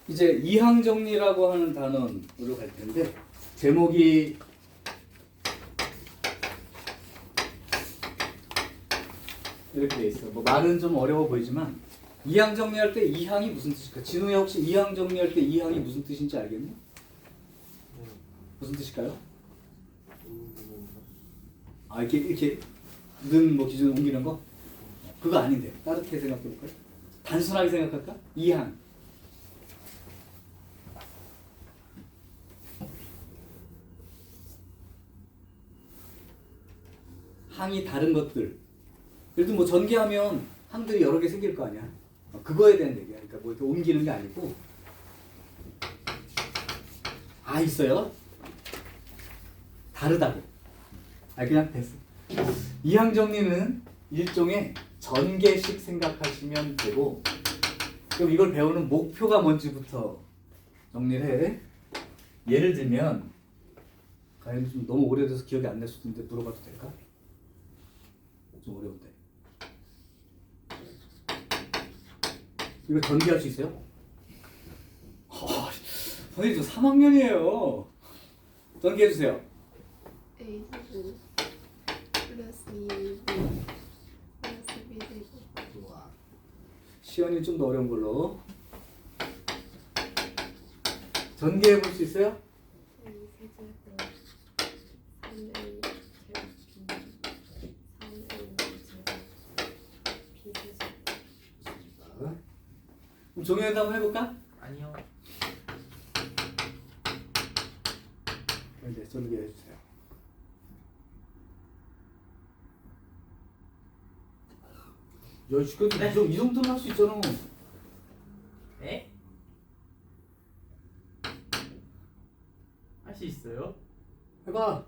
이제 이항정리라고 하는 단원으로 갈 텐데 제목이 이렇게 돼 있어. 뭐 말은 좀 어려워 보이지만 이항 정리할 때 이항이 무슨 뜻일까? 진우야 혹시 이항 정리할 때 이항이 무슨 뜻인지 알겠니? 무슨 뜻일까요? 아 이렇게 는 뭐 기준 옮기는 거? 그거 아닌데 다르게 생각해 볼까요? 단순하게 생각할까? 이항 항이 다른 것들 예를 들면 뭐 전개하면 항들이 여러 개 생길 거 아니야. 그거에 대한 얘기야. 그러니까 뭐 이렇게 옮기는 게 아니고 있어요. 다르다고. 그냥 됐어. 이항 정리는 일종의 전개식 생각하시면 되고 그럼 이걸 배우는 목표가 뭔지부터 정리를 해. 예를 들면 과연 좀 너무 오래돼서 기억이 안 날 수도 있는데 물어봐도 될까? 좀 어려운데. 이거 전개할 수 있어요? 선생님 저 3학년이에요. 전개해주세요. A 제곱 플러스 2B 플러스 B 제곱. 시연이 좀 더 어려운 걸로. 전개해볼 수 있어요? A 세제곱 3A 제곱 B 3A 제곱 B 세제곱. 그럼 종이에다 한번 해볼까? 아니요. 이제 전개해주세요. 야, 지금 이 정도는 할 수 있잖아. 네? 할 수 있어요? 해봐.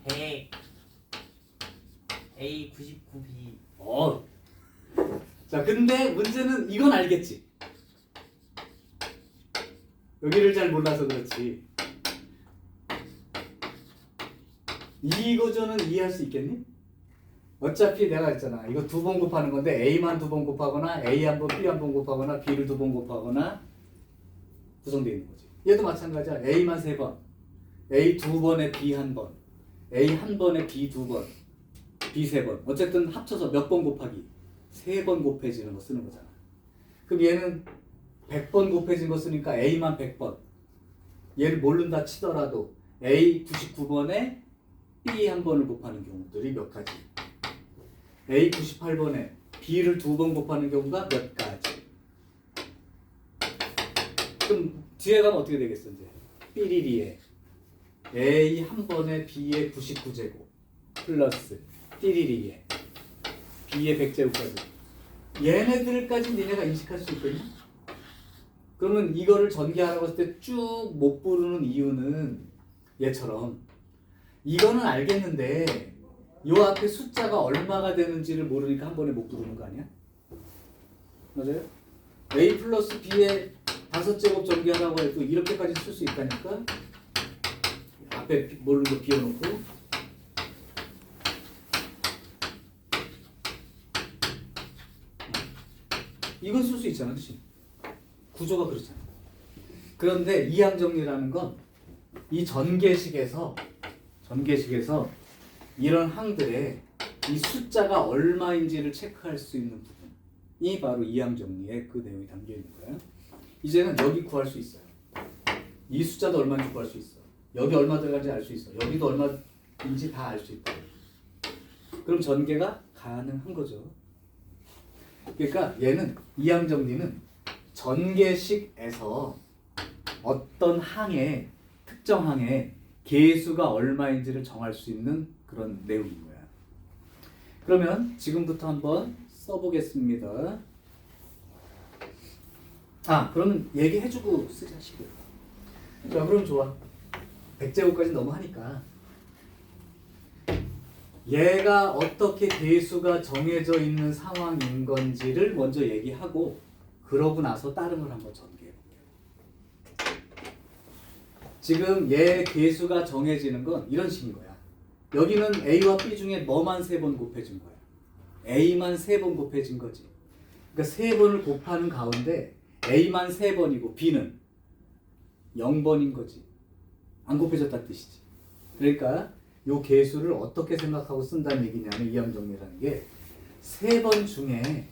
100 A 99B. 자, 근데 문제는 이건 알겠지? 여기를 잘 몰라서 그렇지. 이 구조는 이해할 수 있겠니? 어차피 내가 했잖아. 이거 두 번 곱하는 건데 A만 두 번 곱하거나 A 한 번, B 한 번 곱하거나 B를 두 번 곱하거나 구성되어 있는 거지. 얘도 마찬가지야. A만 세 번, A 두 번에 B 한 번, A 한 번에 B 두 번, B 세 번. 어쨌든 합쳐서 몇 번 곱하기? 세 번 곱해지는 거 쓰는 거잖아. 그럼 얘는 100번 곱해진 거 쓰니까 A만 100번. 얘를 모른다 치더라도 A 99번에 B 한 번을 곱하는 경우들이 몇 가지. A 98번에 B를 두 번 곱하는 경우가 몇 가지. 그럼 뒤에 가면 어떻게 되겠어 이제? 삐리리에 A 한 번에 B의 99제곱 플러스 띠리리에 B의 100제곱까지. 얘네들까지 니네가 인식할 수 있거든. 그러면 이거를 전개하라고 했을 때 쭉 못 부르는 이유는 얘처럼 이거는 알겠는데 요 앞에 숫자가 얼마가 되는지를 모르니까 한 번에 못 부르는 거 아니야? 맞아요? A 플러스 B의 5제곱 전개하라고 해도 이렇게까지 쓸 수 있다니까. 앞에 모르는 거 비워놓고 이건 쓸 수 있잖아, 그렇지? 구조가 그렇잖아. 그런데 이항 정리라는 건 이 전개식에서 이런 항들의 이 숫자가 얼마인지를 체크할 수 있는 부분이 바로 이항 정리의 그 내용이 담겨 있는 거야. 이제는 여기 구할 수 있어요. 이 숫자도 얼마인지 구할 수 있어. 여기 얼마 들어간지 알 수 있어. 여기도 얼마인지 다 알 수 있다. 그럼 전개가 가능한 거죠. 그러니까 얘는 이항 정리는 전개식에서 어떤 항의 특정 항의 개수가 얼마인지를 정할 수 있는 그런 내용인 거야. 그러면 지금부터 한번 써보겠습니다. 그러면 얘기해주고 쓰자 식을. 자, 그럼 좋아. 100제곱까지 너무 하니까 얘가 어떻게 개수가 정해져 있는 상황인 건지를 먼저 얘기하고 그러고 나서 따름을 한번 전개해 볼게요. 지금 얘 개수가 정해지는 건 이런 식인 거야. 여기는 A와 B 중에 뭐만 3번 곱해진 거야. A만 3번 곱해진 거지. 그러니까 3번을 곱하는 가운데 A만 3번이고 B는 0번인 거지. 안 곱해졌다는 뜻이지. 그러니까 요 계수를 어떻게 생각하고 쓴다는 얘기냐면 이항정리라는 게 3번 중에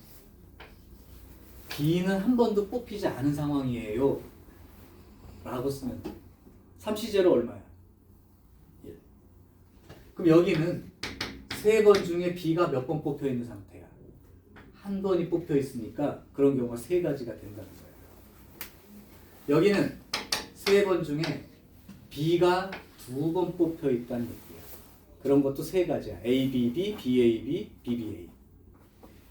B는 한 번도 뽑히지 않은 상황이에요 라고 쓰면 돼. 3시제로 얼마야? 1. 그럼 여기는 3번 중에 B가 몇 번 뽑혀 있는 상태야? 한 번이 뽑혀 있으니까 그런 경우가 3가지가 된다는 거예요. 여기는 3번 중에 B가 2번 뽑혀 있다는 얘기야. 그런 것도 3가지야. ABB, BAB, BBA.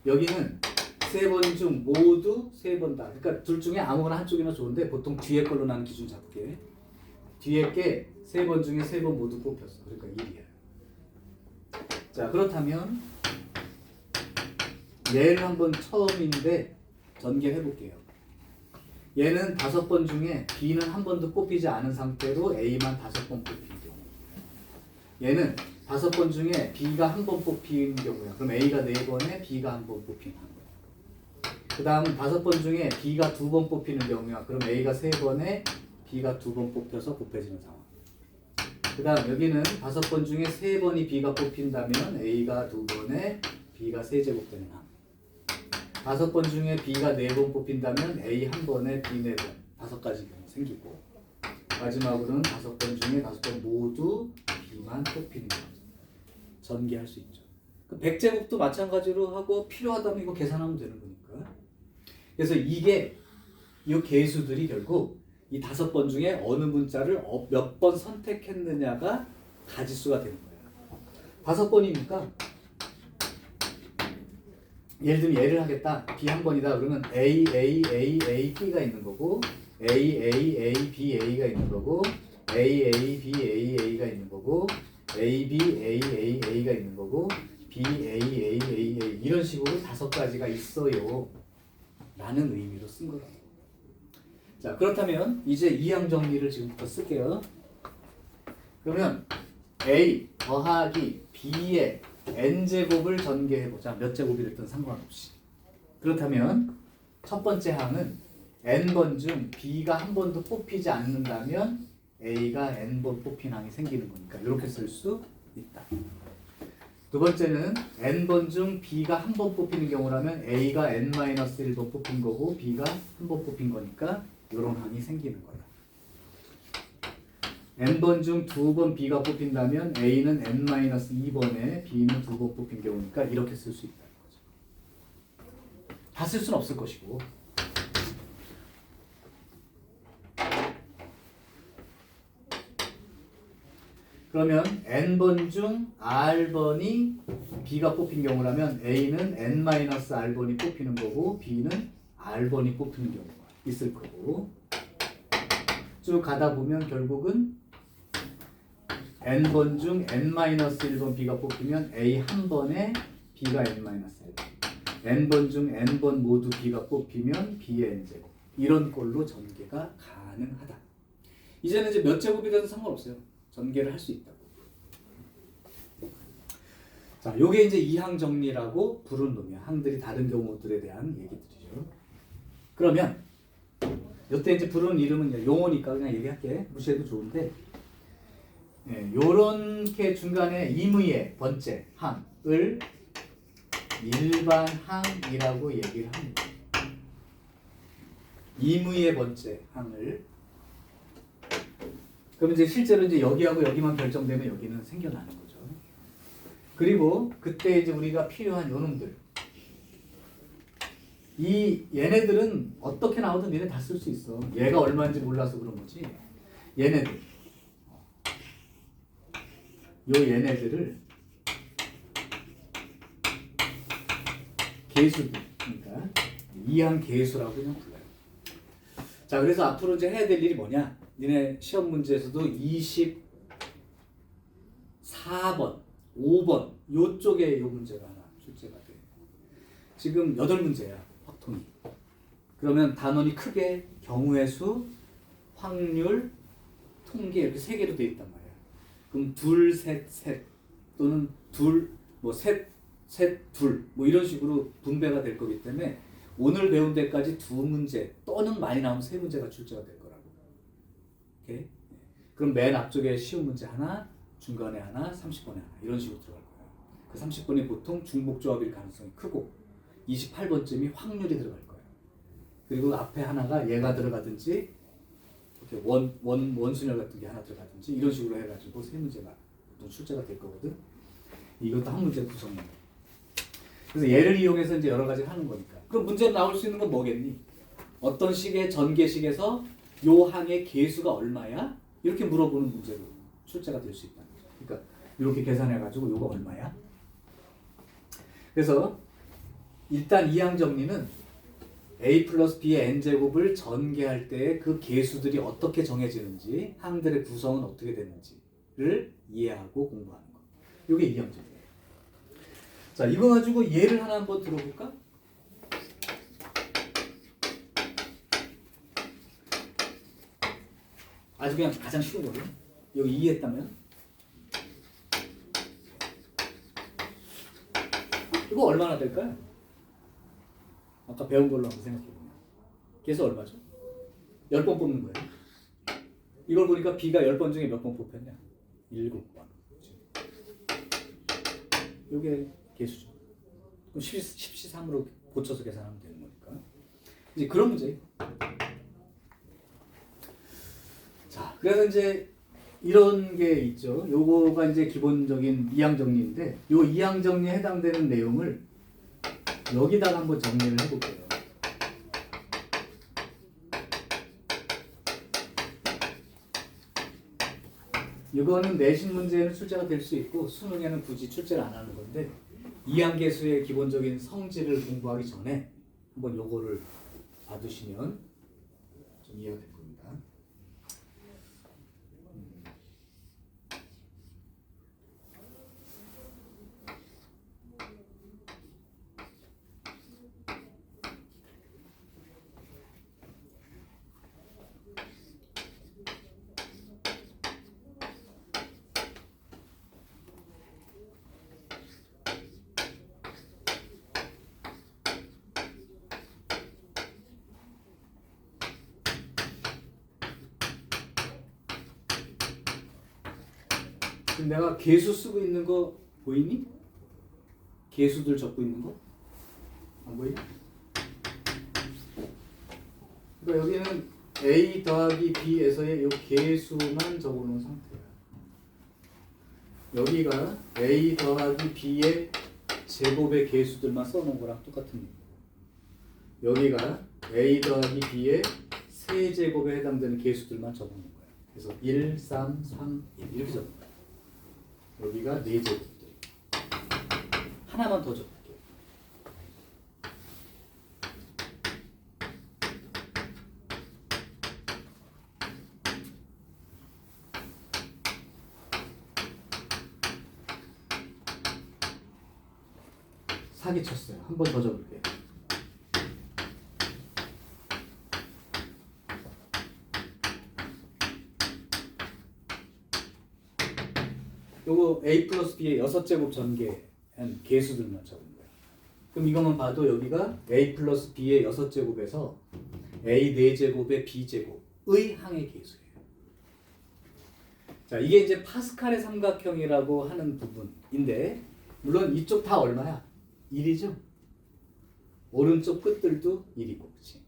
여기는 3번 중 모두 3번 다. 그러니까 둘 중에 아무거나 한쪽이나 좋은데 보통 뒤에 걸로 나는 기준 잡게. 뒤에 게 3번 중에 3번 모두 뽑혔어. 그러니까 1이야. 자, 그렇다면 얘는 한번 처음인데 전개해 볼게요. 얘는 5번 중에 B는 한 번도 뽑히지 않은 상태로 A만 5번 뽑힌 경우. 얘는 5번 중에 B가 한 번 뽑힌 경우야. 그럼 A가 4번에 B가 한 번 뽑힌 거야. 그 다음은 5번 중에 B가 2번 뽑히는 경우야. 그럼 A가 3번에 B가 2번 뽑혀서 곱해지는 상황. 그 다음 여기는 5번 중에 3번이 B가 뽑힌다면 A가 2번에 B가 3제곱되는 상황. 5번 중에 B가 4번 뽑힌다면 A 한 번에 B 4번. 5가지 경우 생기고. 마지막으로는 5번 중에 5번 모두 B만 뽑히는 경우. 전개할 수 있죠. 100제곱도 마찬가지로 하고 필요하다면 이거 계산하면 되는 거니까. 그래서 이게 이 계수들이 결국 이 5번 중에 어느 문자를 몇 번 선택했느냐가 가지수가 되는 거예요. 5번이니까 예를 들면 얘를 하겠다. B 한 번이다. 그러면 A, A, A, A, B가 있는 거고 A, A, A, B, A가 있는 거고 A, A, B, A, A가 있는 거고 A, B, A, A, A가 있는 거고 B, A, A, A, A 이런 식으로 5가지가 있어요 라는 의미로 쓴 거라고. 자, 그렇다면 이제 이항 정리를 지금부터 쓸게요. 그러면 A 더하기 B의 n제곱을 전개해보자. 몇 제곱이 됐든 상관없이. 그렇다면 첫 번째 항은 n번 중 B가 한 번도 뽑히지 않는다면 A가 n번 뽑힌 항이 생기는 거니까 이렇게 쓸 수 있다. 두 번째는 n번 중 B가 한 번 뽑히는 경우라면 A가 n-1번 뽑힌 거고 B가 한 번 뽑힌 거니까 이런 항이 생기는 거야. n번 중 2번 B가 뽑힌다면 A는 n-2번에 B는 2번 뽑힌 경우니까 이렇게 쓸 수 있다는 거죠. 다 쓸 수는 없을 것이고. 그러면 n번 중 R번이 B가 뽑힌 경우라면 A는 n-R번이 뽑히는 거고 B는 R번이 뽑히는 경우가 있을 거고. 쭉 가다 보면 결국은 n번 중 n-1번 B가 뽑히면 A 한 번에 B가 n-1번 n번 중 n번 모두 B가 뽑히면 B의 n제곱 이런 꼴로 전개가 가능하다. 이제는 이제 몇 제곱이 돼도 상관없어요. 전개를 할 수 있다고. 자, 요게 이제 이항 정리라고 부르는 놈이야. 항들이 다른 경우들에 대한 얘기들이죠. 그러면 요때 이제 부르는 이름은 용어니까 그냥 얘기할게. 무시해도 좋은데 예, 요렇게 중간에 임의의 번째 항을 일반 항이라고 얘기를 합니다. 임의의 번째 항을. 그럼 이제 실제로 이제 여기하고 여기만 결정되면 여기는 생겨나는 거죠. 그리고 그때 이제 우리가 필요한 요놈들. 얘네들은 어떻게 나오든 얘네 다 쓸 수 있어. 얘가 얼마인지 몰라서 그런 거지. 얘네들. 얘네들을 계수들, 그러니까 이항 계수라고 그냥 불러요. 자, 그래서 앞으로 이제 해야 될 일이 뭐냐? 니네 시험 문제에서도 24번, 5번 요쪽에 요 문제가 하나 출제가 돼. 지금 8문제야, 확통이. 그러면 단원이 크게 경우의 수, 확률, 통계 이렇게 3개로 돼 있단 말이야. 그럼 둘, 셋, 셋 또는 둘, 뭐 셋, 둘, 뭐 이런 식으로 분배가 될 거기 때문에 오늘 배운 데까지 두 문제 또는 많이 나오면 세 문제가 출제가 될 거라고. 오케이? 그럼 맨 앞쪽에 쉬운 문제 하나, 중간에 하나, 30번에 하나 이런 식으로 들어갈 거예요. 그 30번이 보통 중복조합일 가능성이 크고 28번쯤이 확률이 들어갈 거예요. 그리고 앞에 하나가 얘가 들어가든지 이렇게 원순열 같은 게 하나 들어가든지 이런 식으로 해가지고 세 문제가 보통 출제가 될 거거든. 이것도 한 문제 구성이에요. 그래서 얘를 이용해서 이제 여러 가지를 하는 거니까. 그럼 문제 나올 수 있는 건 뭐겠니? 어떤 식의 전개식에서 요 항의 개수가 얼마야? 이렇게 물어보는 문제로 출제가 될 수 있다는 거죠. 그러니까 이렇게 계산해가지고 요거 얼마야? 그래서 일단 이 항 정리는 a 플러스 b의 n제곱을 전개할 때 그 개수들이 어떻게 정해지는지 항들의 구성은 어떻게 되는지를 이해하고 공부하는 거. 요게 이 항 정리예요. 자, 이거 가지고 예를 하나 한번 들어볼까? 아주 그냥 가장 쉬운 거죠. 여기 이해했다면 이거 얼마나 될까요? 아까 배운 걸로 한번 생각해보면 계속 얼마죠? 10번 뽑는 거예요. 이걸 보니까 B가 10번 중에 몇 번 뽑혔냐? 7번. 이게 개수죠. 그럼 13으로 고쳐서 계산하면 되는 거니까. 이제 그런 문제. 자, 그래서 이제 이런 게 있죠. 요거가 이제 기본적인 이항 정리인데, 요 이항 정리에 해당되는 내용을 여기다가 한번 정리를 해볼게요. 이거는 내신 문제에는 출제가 될 수 있고 수능에는 굳이 출제를 안 하는 건데 이항계수의 기본적인 성질을 공부하기 전에 한번 요거를 봐두시면 좀 이해가 될 겁니다. 지금 내가 개수 쓰고 있는 거 보이니? 개수들 적고 있는 거? 안 보이니? 그러니까 여기는 A 더하기 B에서의 이 개수만 적어놓은 상태야. 여기가 A 더하기 B의 제곱의 개수들만 써놓은 거랑 똑같은 얘기야. 여기가 A 더하기 B의 세제곱에 해당되는 개수들만 적어놓은 거야. 그래서 1, 3, 3, 1 이렇게 적은 거야. 여기가 4제곱들. 하나만 더 적을게요. 사기 쳤어요. 한 번 더 적을게요. 요거 A 플러스 B의 6제곱 전개한 개수들만 적은 거예요. 그럼 이것만 봐도 여기가 A 플러스 B의 6제곱에서 A 4제곱의 B제곱의 항의 개수예요. 자, 이게 이제 파스칼의 삼각형이라고 하는 부분인데 물론 이쪽 다 얼마야? 1이죠? 오른쪽 끝들도 1이고, 그치?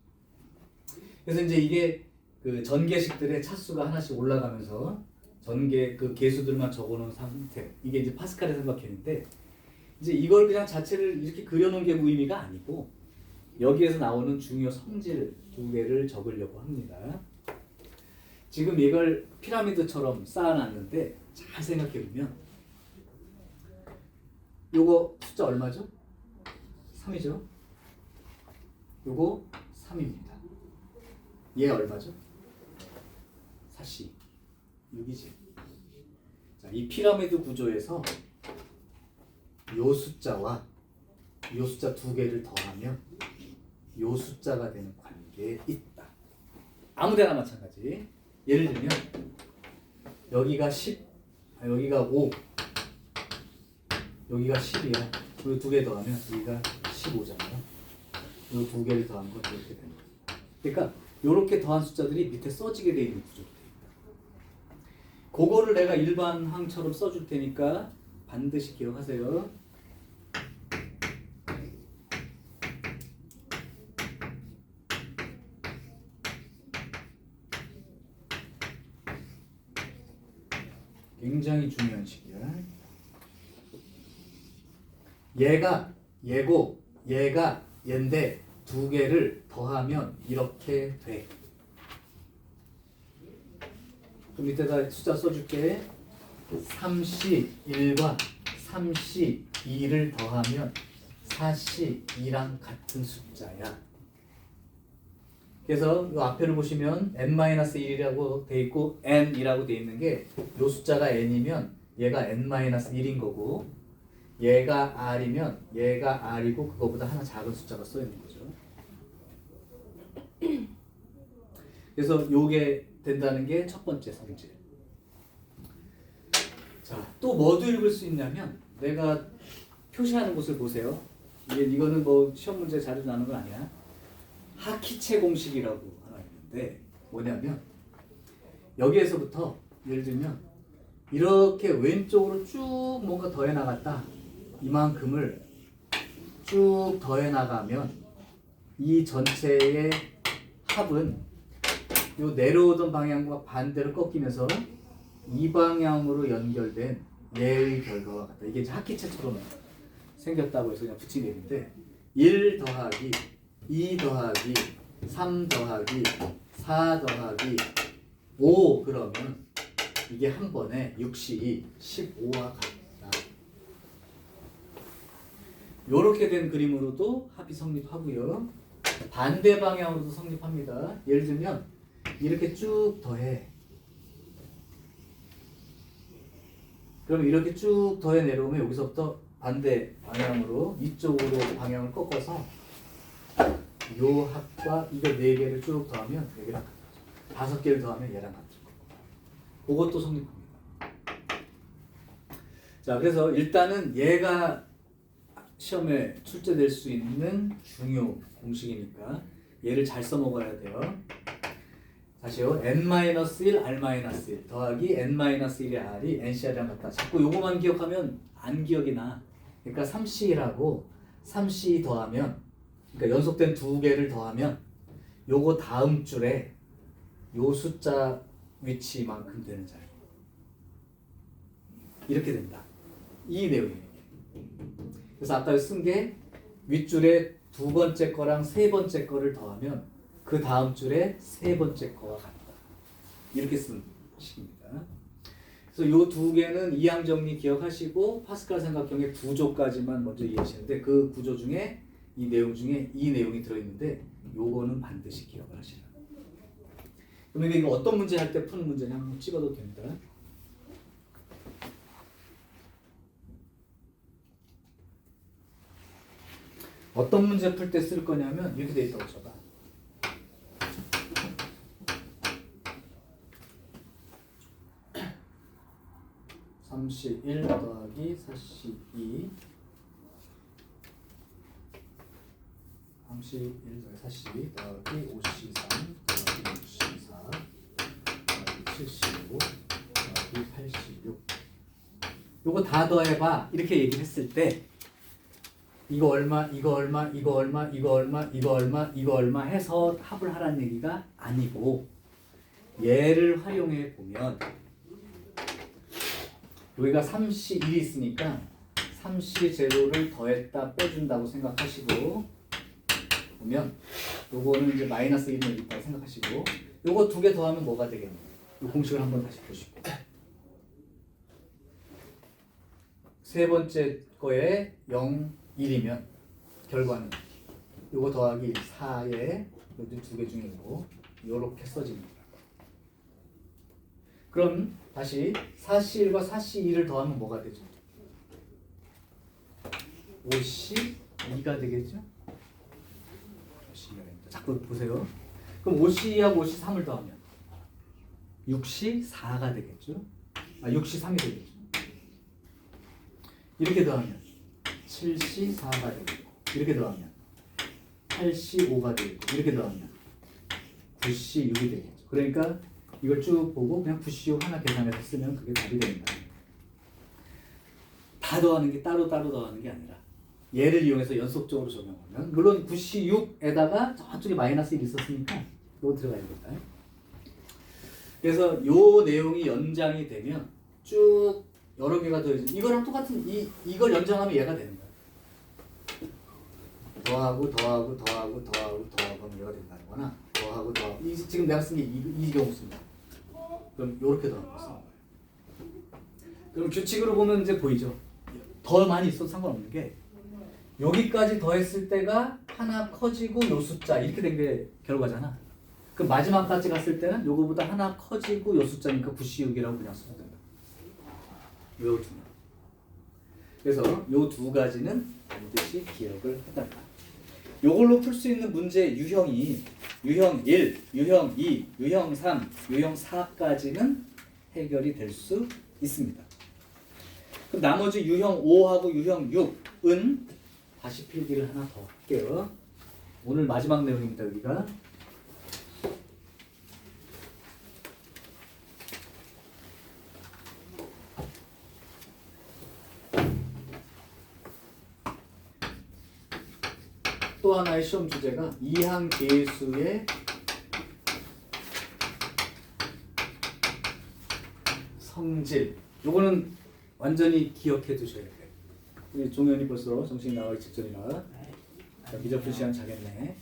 그래서 이제 이게 그 전개식들의 차수가 하나씩 올라가면서 전개 그 개수들만 적어놓은 상태. 이게 이제 파스칼의 삼각형인데 이제 이걸 그냥 자체를 이렇게 그려놓은 게 무의미가 아니고 여기에서 나오는 중요 성질 2개를 적으려고 합니다. 지금 이걸 피라미드처럼 쌓아놨는데 잘 생각해보면 요거 숫자 얼마죠? 3이죠? 요거 3입니다. 얘 얼마죠? 4C 6이지. 자, 이 피라미드 구조에서 요 숫자와 요 숫자 2개를 더하면 요 숫자가 되는 관계에 있다. 아무데나 마찬가지. 예를 들면 여기가 10, 여기가 5, 여기가 10이야. 그리고 두 개 더하면 여기가 15잖아요. 이 두 개를 더한 거 이렇게 되는 거예요. 그러니까 이렇게 더한 숫자들이 밑에 써지게 돼 있는 구조로 돼 있다. 그거를 내가 일반항처럼 써줄 테니까 반드시 기억하세요. 굉장히 중요한 식이야. 얘가 얘고 얘가 얘인데 두 개를 더하면 이렇게 돼. 그 밑에다 숫자 써줄게. 3C1과 3C2를 더하면 4C2랑 같은 숫자야. 그래서 이 앞에를 보시면 n-1이라고 돼 있고 n이라고 돼 있는 게 이 숫자가 n이면 얘가 n-1인 거고 얘가 r이면 얘가 r이고 그거보다 하나 작은 숫자가 써 있는 거죠. 그래서 요게 된다는 게 첫 번째 성질. 자, 또 뭐도 읽을 수 있냐면 내가 표시하는 곳을 보세요. 이거는 뭐 시험 문제 자료 나는 건 아니야. 하키체 공식이라고 하나 있는데 뭐냐면 여기에서부터 예를 들면 이렇게 왼쪽으로 쭉 뭔가 더해 나갔다. 이만큼을 쭉 더해 나가면 이 전체의 합은 요 내려오던 방향과 반대로 꺾이면서 이 방향으로 연결된 얘의 결과와 같다. 이게 이제 하키체처럼 생겼다고 해서 그냥 붙인 얘기인데 1 더하기 2 더하기 3 더하기 4 더하기 5 그러면 이게 한 번에 6이 15와 같다. 이렇게 된 그림으로도 합이 성립하고요. 반대 방향으로도 성립합니다. 예를 들면 이렇게 쭉 더해. 그럼 이렇게 쭉 더해 내려오면 여기서부터 반대 방향으로 이쪽으로 방향을 꺾어서 요 합과 이거 4개를 쭉 더하면 여기랑 같아져. 5개를 더하면 얘랑 같죠. 그것도 성립합니다. 자, 그래서 일단은 얘가 시험에 출제될 수 있는 중요 공식이니까 얘를 잘 써먹어야 돼요. 다시요. n-1, r-1 더하기 n-1의 r이 ncr이랑 같다. 자꾸 요거만 기억하면 안 기억이 나. 그러니까 3c1하고 3c 더하면 그러니까 연속된 두 개를 더하면 요거 다음 줄에 요 숫자 위치만큼 되는 자리. 이렇게 된다. 이 내용이에요. 그래서 아까 쓴 게 윗줄에 두 번째 거랑 세 번째 거를 더하면 그 다음 줄에 세 번째 거와 같다. 이렇게 쓴 식입니다. 그래서 요 두 개는 이항 정리 기억하시고 파스칼 삼각형의 구조까지만 먼저 이해하시는데 그 구조 중에 이 내용 중에 이 내용이 들어있는데 요거는 반드시 기억을 하시라. 그러면 이거 어떤 문제 할 때 푸는 문제냐 한번 찍어도 됩니다. 어떤 문제 풀 때 쓸 거냐면 이렇게 돼 있다고 쳐봐. (3c1) 더하기 (4c2) 3c1 더하기 4c 더하기 5c3 더하기 6c4 더하기 75 더하기 86 요거 다 더해봐 이렇게 얘기를 했을 때 이거 얼마, 이거 얼마, 이거 얼마, 이거 얼마, 이거 얼마, 이거 얼마 해서 합을 하라는 얘기가 아니고 얘를 활용해 보면 여기가 3C1이 있으니까 3C0를 더했다 빼준다고 생각하시고 보면 요거는 이제 마이너스 1이 여기 있다고 생각하시고 요거 두 개 더하면 뭐가 되겠냐 이 공식을 한번 다시 보시고 세 번째 거에 0, 1이면 결과는 요거 더하기 4에 여기 두 개 중에 있고 요렇게 써집니다. 그럼 다시 4C1과 4C2를 더하면 뭐가 되죠? 5C2가 되겠죠? 5C2가 됩니다. 자꾸 보세요. 그럼 5C2하고 5C3을 더하면 6C4가 되겠죠? 6C3이 되겠죠? 이렇게 더하면 7C 4가 되고 이렇게 더하면 8C 5가 되고 이렇게 더하면 9C 6이 되겠죠. 그러니까 이걸 쭉 보고 그냥 9C 6 하나 계산해서 쓰면 그게 답이 됩니다. 다 더하는 게 따로 더하는 게 아니라 얘를 이용해서 연속적으로 적용하면 물론 9C 6에다가 저쪽에 마이너스 1 있었으니까 이거 들어가야겠다. 그래서 요 내용이 연장이 되면 쭉 여러 개가 더해져. 이거랑 똑같은 이걸 연장하면 얘가 되는 거야. 더하고 하면 얘가 된다는 거나 더하고 지금 내가 쓴 게 이 경우 씁니다. 그럼 요렇게 더하는 거 쓰는 거예요. 그럼 규칙으로 보면 이제 보이죠. 더 많이 있어도 상관없는 게 여기까지 더했을 때가 하나 커지고 요 숫자 이렇게 된 게 결과잖아. 그 마지막까지 갔을 때는 요거보다 하나 커지고 요 숫자니까 9C6이라고 그냥 써도 된다. 요 두. 그래서 요 두 가지는 반드시 기억을 해달라. 요걸로 풀 수 있는 문제 유형이 유형 1, 유형 2, 유형 3, 유형 4까지는 해결이 될 수 있습니다. 그럼 나머지 유형 5하고 유형 6은 다시 필기를 하나 더 할게요. 오늘 마지막 내용입니다. 여기가. 또 하나의 시험 주제가 이항계수의 성질. 요거는 완전히 기억해 두셔야 돼요. 우리 종현이 벌써 정신이 나가기 직전이라. 자, 미적분 시간 자겠네.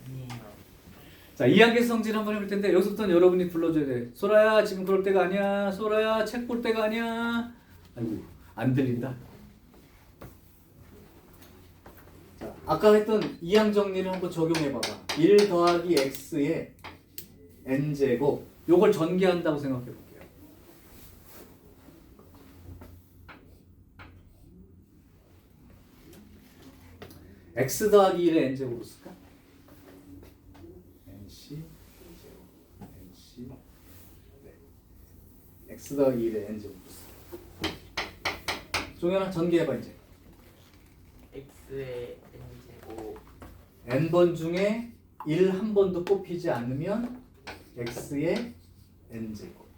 아니에요. 자, 이항계수 성질 한번 해볼 텐데 여기서부터는 여러분이 불러줘야 돼. 소라야 지금 그럴 때가 아니야. 소라야 책 볼 때가 아니야. 아이고 안 들린다. 자, 아까 했던 이항 정리를 한번 적용해봐봐. 1 더하기 x의 n제곱. 요걸 전개한다고 생각해볼게요. x 더하기 1의 n제곱으로 쓸까? nc 제곱 nc 네. x 더하기 1의 n제곱으로 쓸까? 종현아 전개해봐 이제. x의 n제곱 n번 중에 1 한 번도 뽑히지 않으면 x의 n제곱.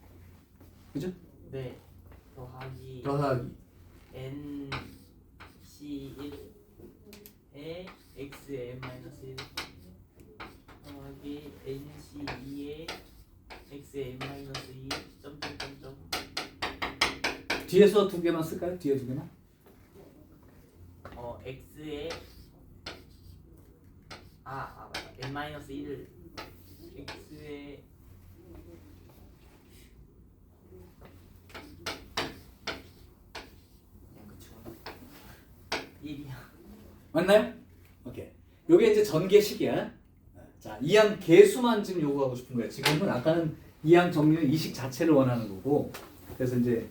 그죠? 네 더하기 n nc1에 x의 n-1 더하기 nc2에 x의 n-2 점점점점 뒤에서 두 개만 쓸까요? 뒤에 두 개만? x의 맞다 n-1 x의 그냥 그쵸 1이야 맞나요? 오케이. 요게 이제 전개식이야. 자, 이항 계수만 지금 요구하고 싶은 거야. 지금은 아까는 이항 정리는 이식 자체를 원하는 거고. 그래서 이제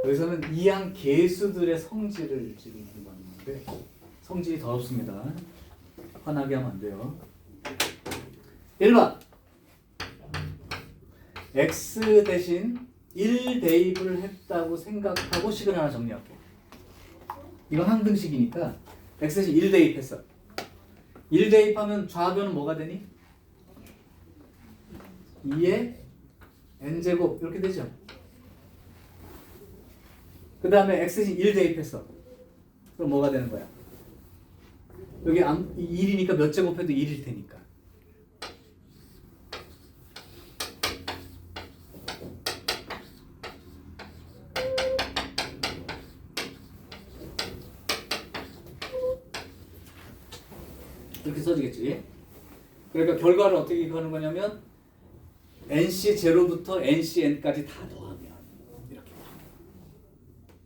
여기서는 이항 계수들의 성질을 지금 공부하는 건데 성질이 더럽습니다. 화나게 하면 안 돼요. 1번 x 대신 1 대입을 했다고 생각하고 식을 하나 정리할게. 이건 항등식이니까 x 대신 1 대입했어. 1 대입하면 좌변은 뭐가 되니? 2의 n제곱 이렇게 되죠. 그 다음에 x 대신 1 대입했어. 그럼 뭐가 되는 거야? 여기 1이니까 몇 제곱해도 1일 테니까. 이렇게 써지겠지. 그러니까 결과를 어떻게 하는 거냐면 nc0부터 ncn까지 다 더하면 이렇게.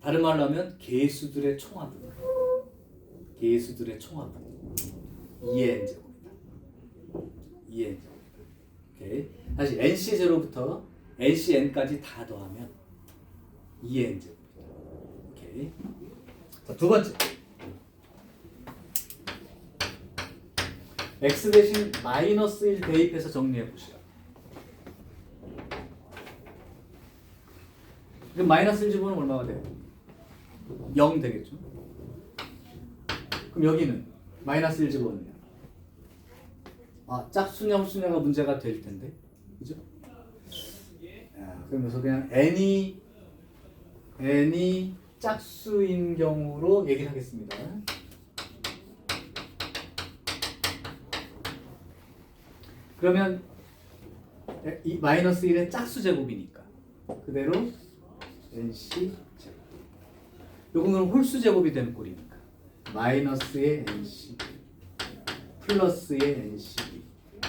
다른 말로 하면 계수들의 총합은 2의 n제곱이다. 2의 n제곱. 오케이. 다시 nc0부터 ncn까지 다 더하면 2의 n제곱이다. 오케이. 자, 두 번째. x 대신 마이너스 1 대입해서 정리해 보시죠. 그럼 마이너스 1 집어넣으면 얼마가 돼요? 0 되겠죠. 그럼 여기는 마이너스 1 집어넣으면 짝수냐 홀수냐가 문제가 될 텐데, 그죠? 그러면서 그냥 n이 짝수인 경우로 얘기를 하겠습니다. 그러면 이 마이너스 1의 짝수 제곱이니까 그대로 nc 제곱. 요거는 홀수 제곱이 되는 꼴이니까 마이너스의 nc 플러스의 nc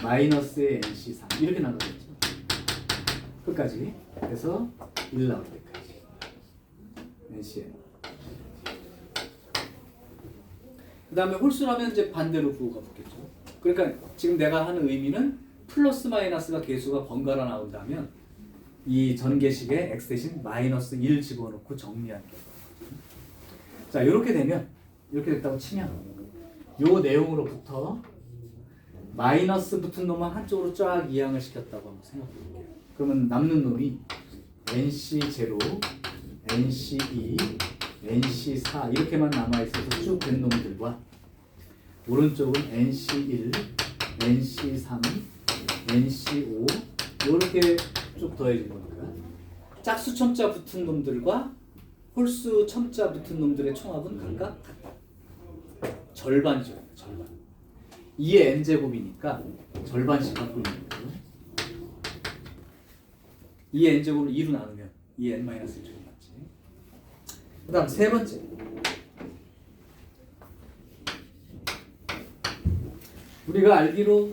마이너스의 nc3 이렇게 나가겠죠. 끝까지. 그래서 1 나올 때까지 NCN. 그 다음에 홀수라면 이제 반대로 부호가 붙겠죠. 그러니까 지금 내가 하는 의미는 플러스 마이너스가 개수가 번갈아 나온다면 이 전개식에 x 대신 마이너스 1 집어넣고 정리하는 거예요. 자, 이렇게 되면 이렇게 됐다고 치면 요 내용으로부터 마이너스 붙은 놈만 한쪽으로 쫙 이항을 시켰다고 한번 생각해 볼게요. 그러면 남는 놈이 NC0, NC2, NC4 이렇게만 남아있어서 쭉 된 놈들과 오른쪽은 NC1, NC3, NC5 이렇게 쭉 더해진 거니까 짝수 첨자 붙은 놈들과 홀수 첨자 붙은 놈들의 총합은 각각 같다. 절반이죠. 절반. 2의 n제곱이니까 절반씩 갖고 있는 거죠. 2의 n제곱을 2로 나누면 2의 n-1제곱 맞지. 그 다음 세 번째. 우리가 알기로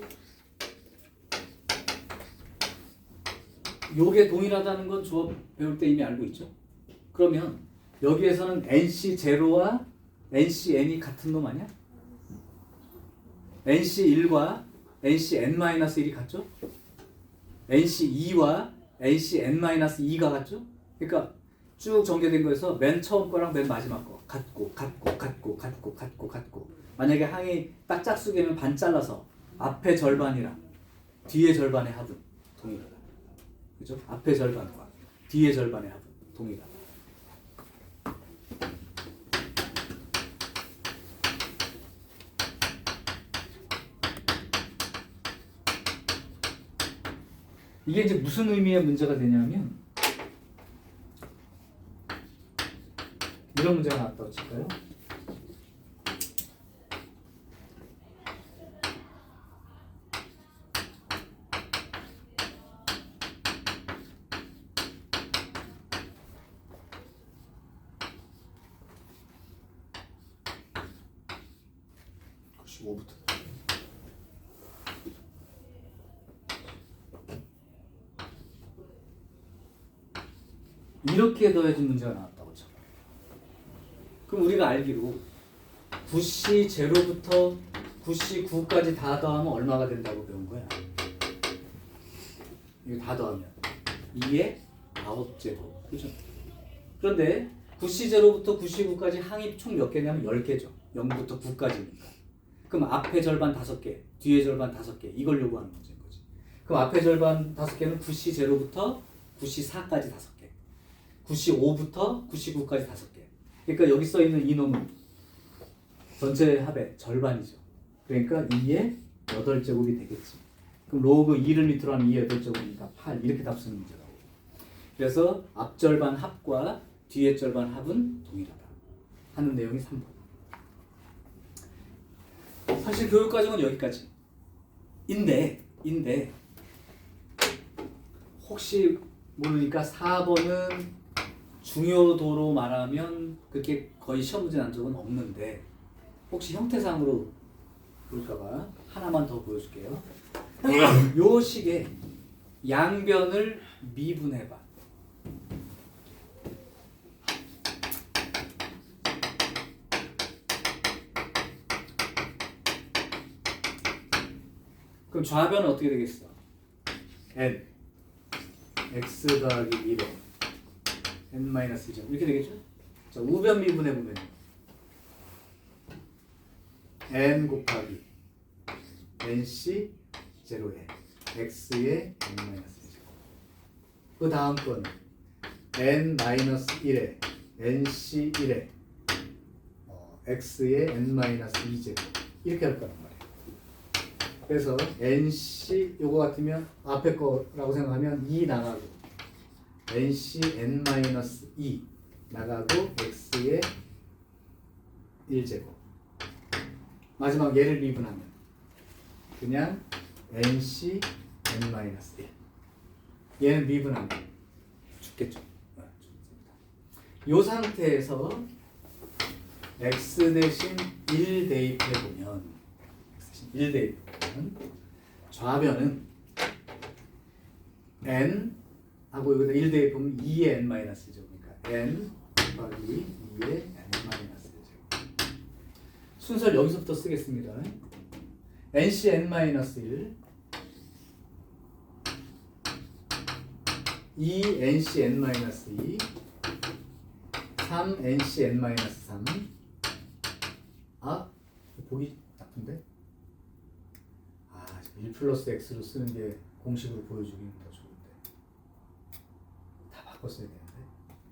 요게 동일하다는 건 조합 배울 때 이미 알고 있죠. 그러면 여기에서는 NC0와 NCN이 같은 놈 아니야? NC1과 NCN-1이 같죠? NC2와 NCN-2가 같죠? 그러니까 쭉 전개된 거에서 맨 처음 거랑 맨 마지막 거 같고 만약에 항이 딱 짝수개면 반 잘라서 앞에 절반이랑 뒤에 절반의 합은 동일하다. 그죠? 앞에 절반과 뒤에 절반의 합은 동일하다. 이게 이제 무슨 의미의 문제가 되냐면 이런 문제가 나왔다고 칠까요? 이렇게 더해진 문제가 나왔다고 쳐. 그럼 우리가 알기로 9시 0부터 9시 9까지 다 더하면 얼마가 된다고 배운 거야? 이거 다 더하면 2의 9제곱. 그죠? 그런데 9시 0부터 9시 9까지 항이 총 몇 개냐면 10개죠. 0부터 9까지니까. 그럼 앞에 절반 5개, 뒤에 절반 5개 이걸 요구하는 문제인 거지. 그럼 앞에 절반 5개는 9시 0부터 9시 4까지 5개. 95부터 99까지 5개. 그러니까 여기 써 있는 이 놈은 전체 합의 절반이죠. 그러니까 2의 8제곱이 되겠지. 그럼 로그 2를 밑으로 하면 2의 8제곱이니까 8 이렇게 답 쓰는 문제라고. 그래서 앞절반 합과 뒤에 절반 합은 동일하다 하는 내용이 3번. 사실 교육과정은 여기까지. 인데 혹시 모르니까 4번은 중요도로 말하면 그렇게 거의 시험 문제 난 적은 없는데 혹시 형태상으로 볼까봐 하나만 더 보여줄게요. 요 식의 양변을 미분해봐. 그럼 좌변은 어떻게 되겠어? n x 더하기 1에 n-1점 이렇게 되겠죠? 자, 우변 미분해 보면 n 곱하기 nc 제로에 x의 n-1점. 그 다음 거는 n-1에 nc1에 x의 n-2제곱 이렇게 할 거란 말이에요. 그래서 nc 요거 같으면 앞에 거라고 생각하면 2 나가고 nc n-2 나가고 x의 1제곱 마지막 얘를 미분하면 그냥 nc n-1 얘는 미분하면 죽겠죠. 이 상태에서 x 대신 1 대입해보면 좌변은 n 하고 여기다 1 대입하면 2의 n-1죠. 그러니까 n 곱하기 2의 n-1제곱. 순서를 여기서부터 쓰겠습니다. nc n-1 2 nc n-2 3 nc n-3 아 보기 나쁜데 1 플러스 x로 쓰는 게 공식으로 보여주기는 더 좋은데 다 바꿨어야 되는데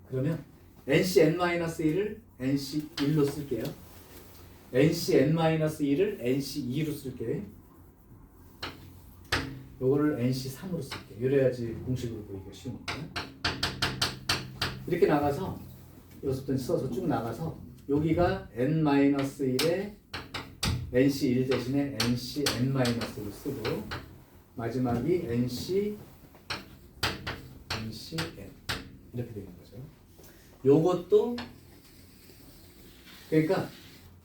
그러면 nc n-1을 nc 1로 쓸게요. nc n-1을 nc 2로 쓸게요. 요거를 nc 3으로 쓸게요. 이래야지 공식으로 보기가 쉬우니까. 이렇게 나가서 여기서부터 써서 쭉 나가서 여기가 n-1에 nc 1 대신에 nc n-로 쓰고 마지막이 nc n 이렇게 되는 거죠. 요것도 그러니까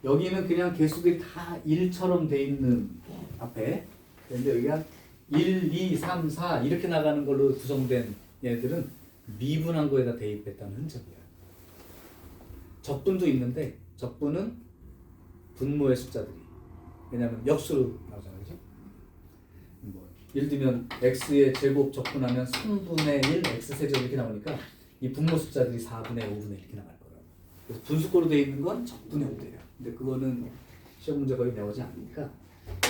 여기는 그냥 개수들이 다 1처럼 돼 있는 앞에 그런데 여기가 1, 2, 3, 4 이렇게 나가는 걸로 구성된 얘들은 미분한 거에다 대입했다는 흔적이야. 적분도 있는데 적분은 분모의 숫자들이 왜냐하면 역수로 나오잖아요. 그죠? 예를 들면 x의 제곱 적분하면 3분의 1 x세제곱 이렇게 나오니까 이 분모 숫자들이 4분의 5분의 이렇게 나갈 거라고. 그래서 분수꼴로 되어 있는 건 적분의 5대예요. 근데 그거는 시험 문제 거의 나오지 않으니까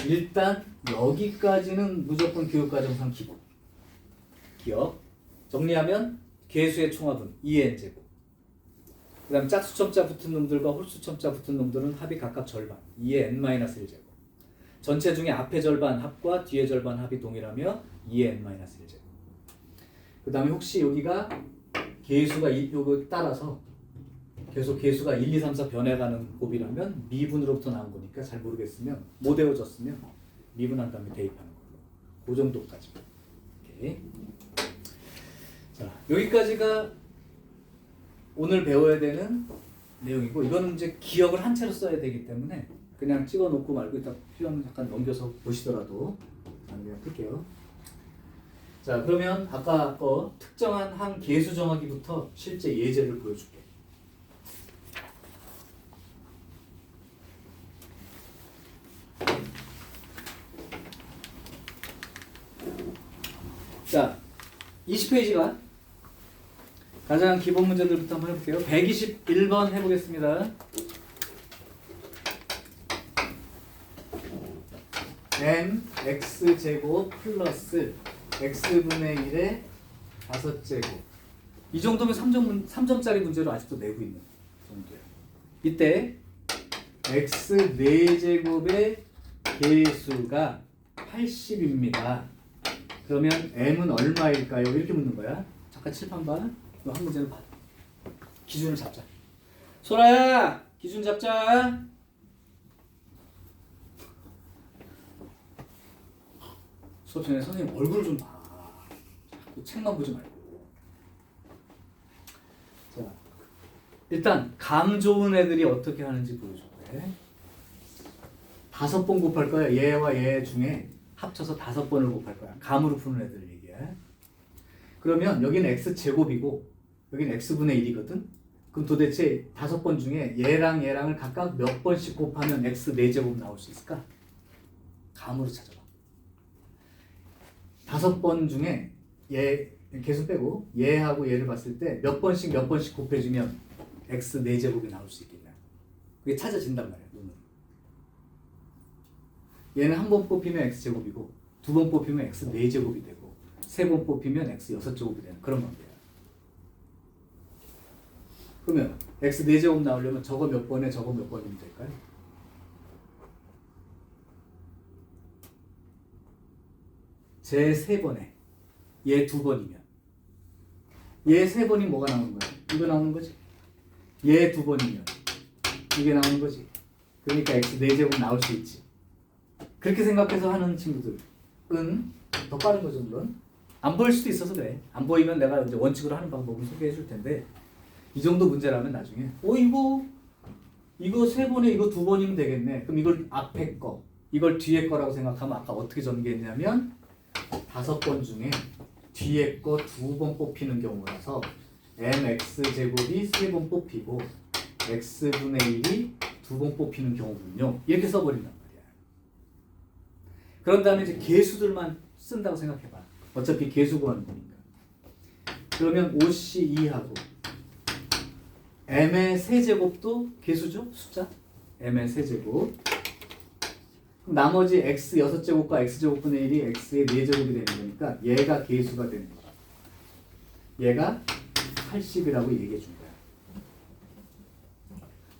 일단 여기까지는 무조건 교육과정상 기억. 정리하면 개수의 총합은 2n제곱. 그 다음 짝수첨자 붙은 놈들과 홀수첨자 붙은 놈들은 합이 각각 절반 2의 n-1제곱. 전체 중에 앞의 절반 합과 뒤의 절반 합이 동일하며 2의 n-1제곱. 그 다음에 혹시 여기가 개수가 요거 따라서 계속 개수가 1, 2, 3, 4 변해가는 곱이라면 미분으로부터 나온 거니까 잘 모르겠으면 못 외워졌으면 미분한 다음에 대입하는 걸로. 그 정도까지. 오케이. 자, 여기까지가 오늘 배워야 되는 내용이고 이거는 이제 기억을 한 채로 써야 되기 때문에 그냥 찍어놓고 말고 일단 필요하면 잠깐 넘겨서 보시더라도 그냥 풀게요. 자, 그러면 아까 거 특정한 한 개수 정하기부터 실제 예제를 보여줄게. 자, 20페이지가 가장 기본 문제들부터 한번 해볼게요. 121번 해보겠습니다. mx제곱 플러스 x분의 1의 5제곱. 이 정도면 3점짜리 문제로 아직도 내고 있는 정도예요. 이때 x 4제곱의 개수가 80입니다. 그러면 m은 얼마일까요? 이렇게 묻는 거야. 잠깐 칠판 봐. 이거 한 문제는 봐. 기준을 잡자. 소라야, 기준 잡자. 수업 전에 선생님 얼굴 좀 봐. 자꾸 책만 보지 말고. 자, 일단 감 좋은 애들이 어떻게 하는지 보여줄게. 5번 곱할 거야. 얘와 얘 중에 합쳐서 5번을 곱할 거야. 감으로 푸는 애들 얘기야. 그러면 여기는 x제곱이고 여기는 x분의 1이거든. 그럼 도대체 5번 중에 얘랑 얘랑을 각각 몇 번씩 곱하면 x 4제곱 나올 수 있을까? 감으로 찾아봐. 5번 중에 얘 개수 빼고 얘하고 얘를 봤을 때 몇 번씩 곱해주면 x 4제곱이 나올 수 있겠냐. 그게 찾아진단 말이야. 눈으로. 얘는 한 번 뽑히면 x제곱이고 2번 뽑히면 x 4제곱이 되고 3번 뽑히면 x 6제곱이 되는 그런 관계야. 그러면 x 4제곱 나오려면 저거 몇 번에 저거 몇 번이면 될까요? 제 3번에 얘 2번이면 얘 3번이 뭐가 나오는 거야? 이거 나오는 거지. 얘 2번이면 이게 나오는 거지. 그러니까 x 4제곱 나올 수 있지. 그렇게 생각해서 하는 친구들은 더 빠른 거죠. 물론 안 보일 수도 있어서 그래. 안 보이면 내가 이제 원칙으로 하는 방법을 소개해 줄 텐데 이 정도 문제라면 나중에 이거 3번에 이거 2번이면 되겠네. 그럼 이걸 앞에 거 이걸 뒤에 거라고 생각하면 아까 어떻게 전개했냐면 5번 중에 뒤에 거 2번 뽑히는 경우라서 mx 제곱이 3번 뽑히고 x분의 1이 2번 뽑히는 경우군요. 이렇게 써버린단 말이야. 그런 다음에 이제 개수들만 쓴다고 생각해봐. 어차피 개수 구하는 거니까. 그러면 5c2하고 m의 세제곱도 개수죠? 숫자? m의 세제곱. 그럼 나머지 x 6제곱과 x제곱분의 1이 x의 4제곱이 되는 거니까 얘가 개수가 되는 거야. 얘가 80이라고 얘기해 준 거야.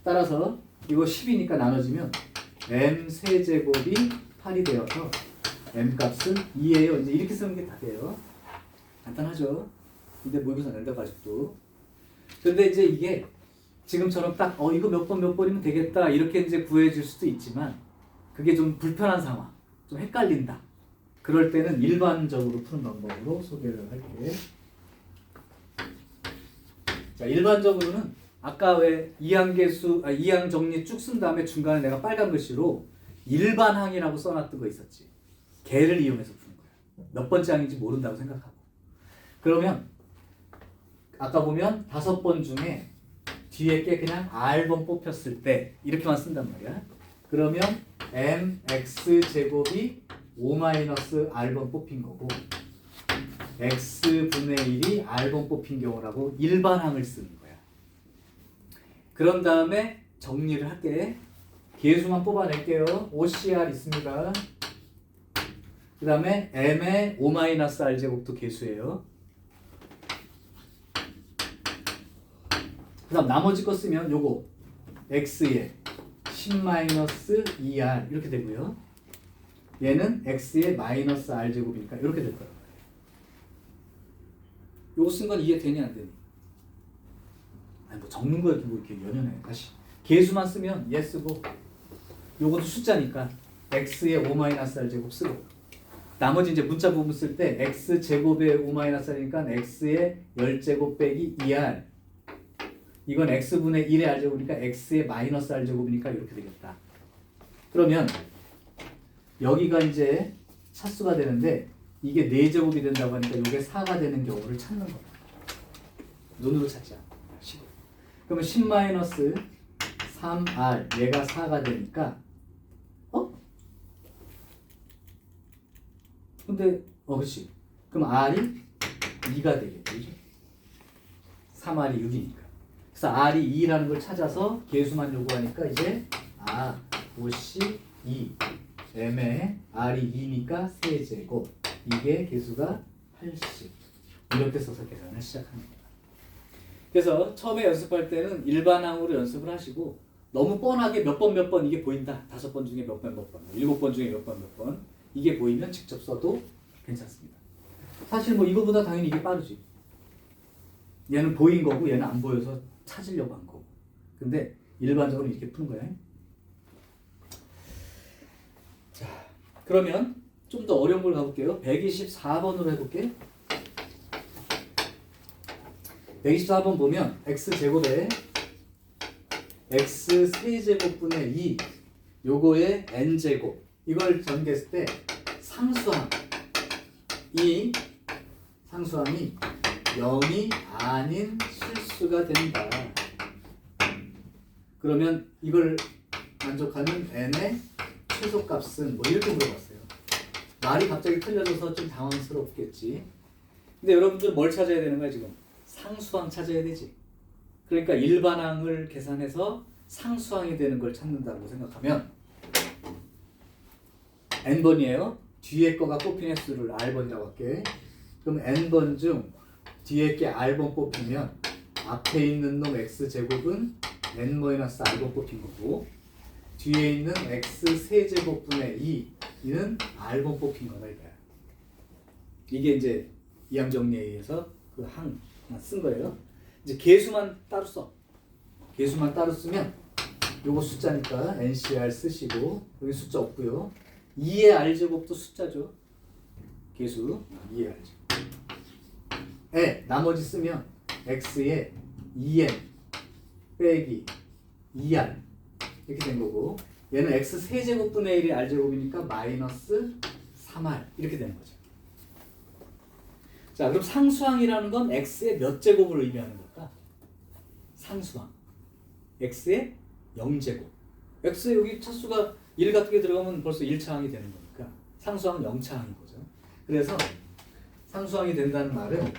따라서 이거 10이니까 나눠지면 m 세제곱이 8이 되어서 m 값은 2예요. 이제 이렇게 쓰는 게 답이에요. 간단하죠? 근데 모의고사 낸다고 아직도. 근데 이제 이게 지금처럼 딱 이거 몇 번이면 되겠다 이렇게 이제 구해질 수도 있지만 그게 좀 불편한 상황, 좀 헷갈린다. 그럴 때는 일반적으로 푸는 방법으로 소개를 할게. 자, 일반적으로는 아까 왜 이항 정리 쭉 쓴 다음에 중간에 내가 빨간 글씨로 일반항이라고 써놨던 거 있었지. 걔를 이용해서 푸는 거야. 몇 번째 항인지 모른다고 생각하고. 그러면 아까 보면 5번 중에 뒤에 게 그냥 R번 뽑혔을 때 이렇게만 쓴단 말이야. 그러면 mx 제곱이 5-r번 뽑힌 거고 x분의 1이 r번 뽑힌 경우라고 일반항을 쓰는 거야. 그런 다음에 정리를 할게. 개수만 뽑아낼게요. OCR 있습니다. 그 다음에 m의 5-r 제곱도 개수예요. 그 다음 나머지 거 쓰면 요거 x에 10-2r 이렇게 되고요. 얘는 x의 마이너스 r 제곱이니까 이렇게 될 거란 말이에요. 요거 쓴 건 이해되니 안 되니? 아니 뭐 적는 거야 뭐 이렇게 연연해. 다시 개수만 쓰면 얘 쓰고 요것도 숫자니까 x의 5-r 제곱 쓰고 나머지 이제 문자 부분 쓸 때 x 제곱의 5-r이니까 x의 10제곱 빼기 2r 이건 x분의 1의 r제곱이니까 x의 마이너스 r제곱이니까 이렇게 되겠다. 그러면 여기가 이제 차수가 되는데 이게 4제곱이 된다고 하니까 이게 4가 되는 경우를 찾는 거야. 눈으로 찾자. 그러면 10-3r 얘가 4가 되니까 근데 그렇지. 그럼 r이 2가 되겠죠. 3r이 6이니까. 그래서 r이 2라는 걸 찾아서 개수만 요구하니까 이제 5c 2 m에 r이 2니까 세제곱 이게 개수가 80 이렇게 써서 계산을 시작합니다. 그래서 처음에 연습할 때는 일반항으로 연습을 하시고 너무 뻔하게 몇 번 이게 보인다. 5번 중에 몇 번 7번 중에 몇 번 이게 보이면 직접 써도 괜찮습니다. 사실 뭐 이거보다 당연히 이게 빠르지. 얘는 보인 거고 얘는 안 보여서 찾으려고 한 거고. 근데 일반적으로 이렇게 푸는 거야. 자, 그러면 좀 더 어려운 걸 가볼게요. 124번으로 해볼게. 124번 보면 x제곱에 x 세제곱분의 2 요거의 n제곱 이걸 전개했을 때 상수항이 0이 아닌 실수가 된다. 그러면 이걸 만족하는 n의 최소값은 뭐 이렇게 물어봤어요. 말이 갑자기 틀려져서 좀 당황스럽겠지. 근데 여러분들 뭘 찾아야 되는 거야 지금? 상수항 찾아야 되지. 그러니까 일반항을 계산해서 상수항이 되는 걸 찾는다고 생각하면 n번이에요. 뒤에 거가 뽑힌 횟수를 r번이라고 할게. 그럼 n번 중 뒤에 게 r번 뽑히면 앞에 있는 놈 x제곱은 n-r번 뽑힌 거고 뒤에 있는 x 세제곱분의 2는 r번 뽑힌 거다 이거야. 이게 이제 이항 정리에 의해서 그 항 쓴 거예요. 이제 개수만 따로 써. 개수만 따로 쓰면 요거 숫자니까 NCR 쓰시고 여기 숫자 없고요. 2의 r제곱도 숫자죠. 개수 2의 r제곱. 나머지 쓰면 x에 2n 빼기 2r 이렇게 된 거고 얘는 x 세제곱분의 1이 r제곱이니까 마이너스 3r 이렇게 되는 거죠. 자, 그럼 상수항이라는 건 x의 몇 제곱을 의미하는 걸까? 상수항. x의 0제곱. x에 여기 차수가 1 같은 게 들어가면 벌써 1차항이 되는 거니까 상수항 0차항인 거죠. 그래서 상수항이 된다는 말은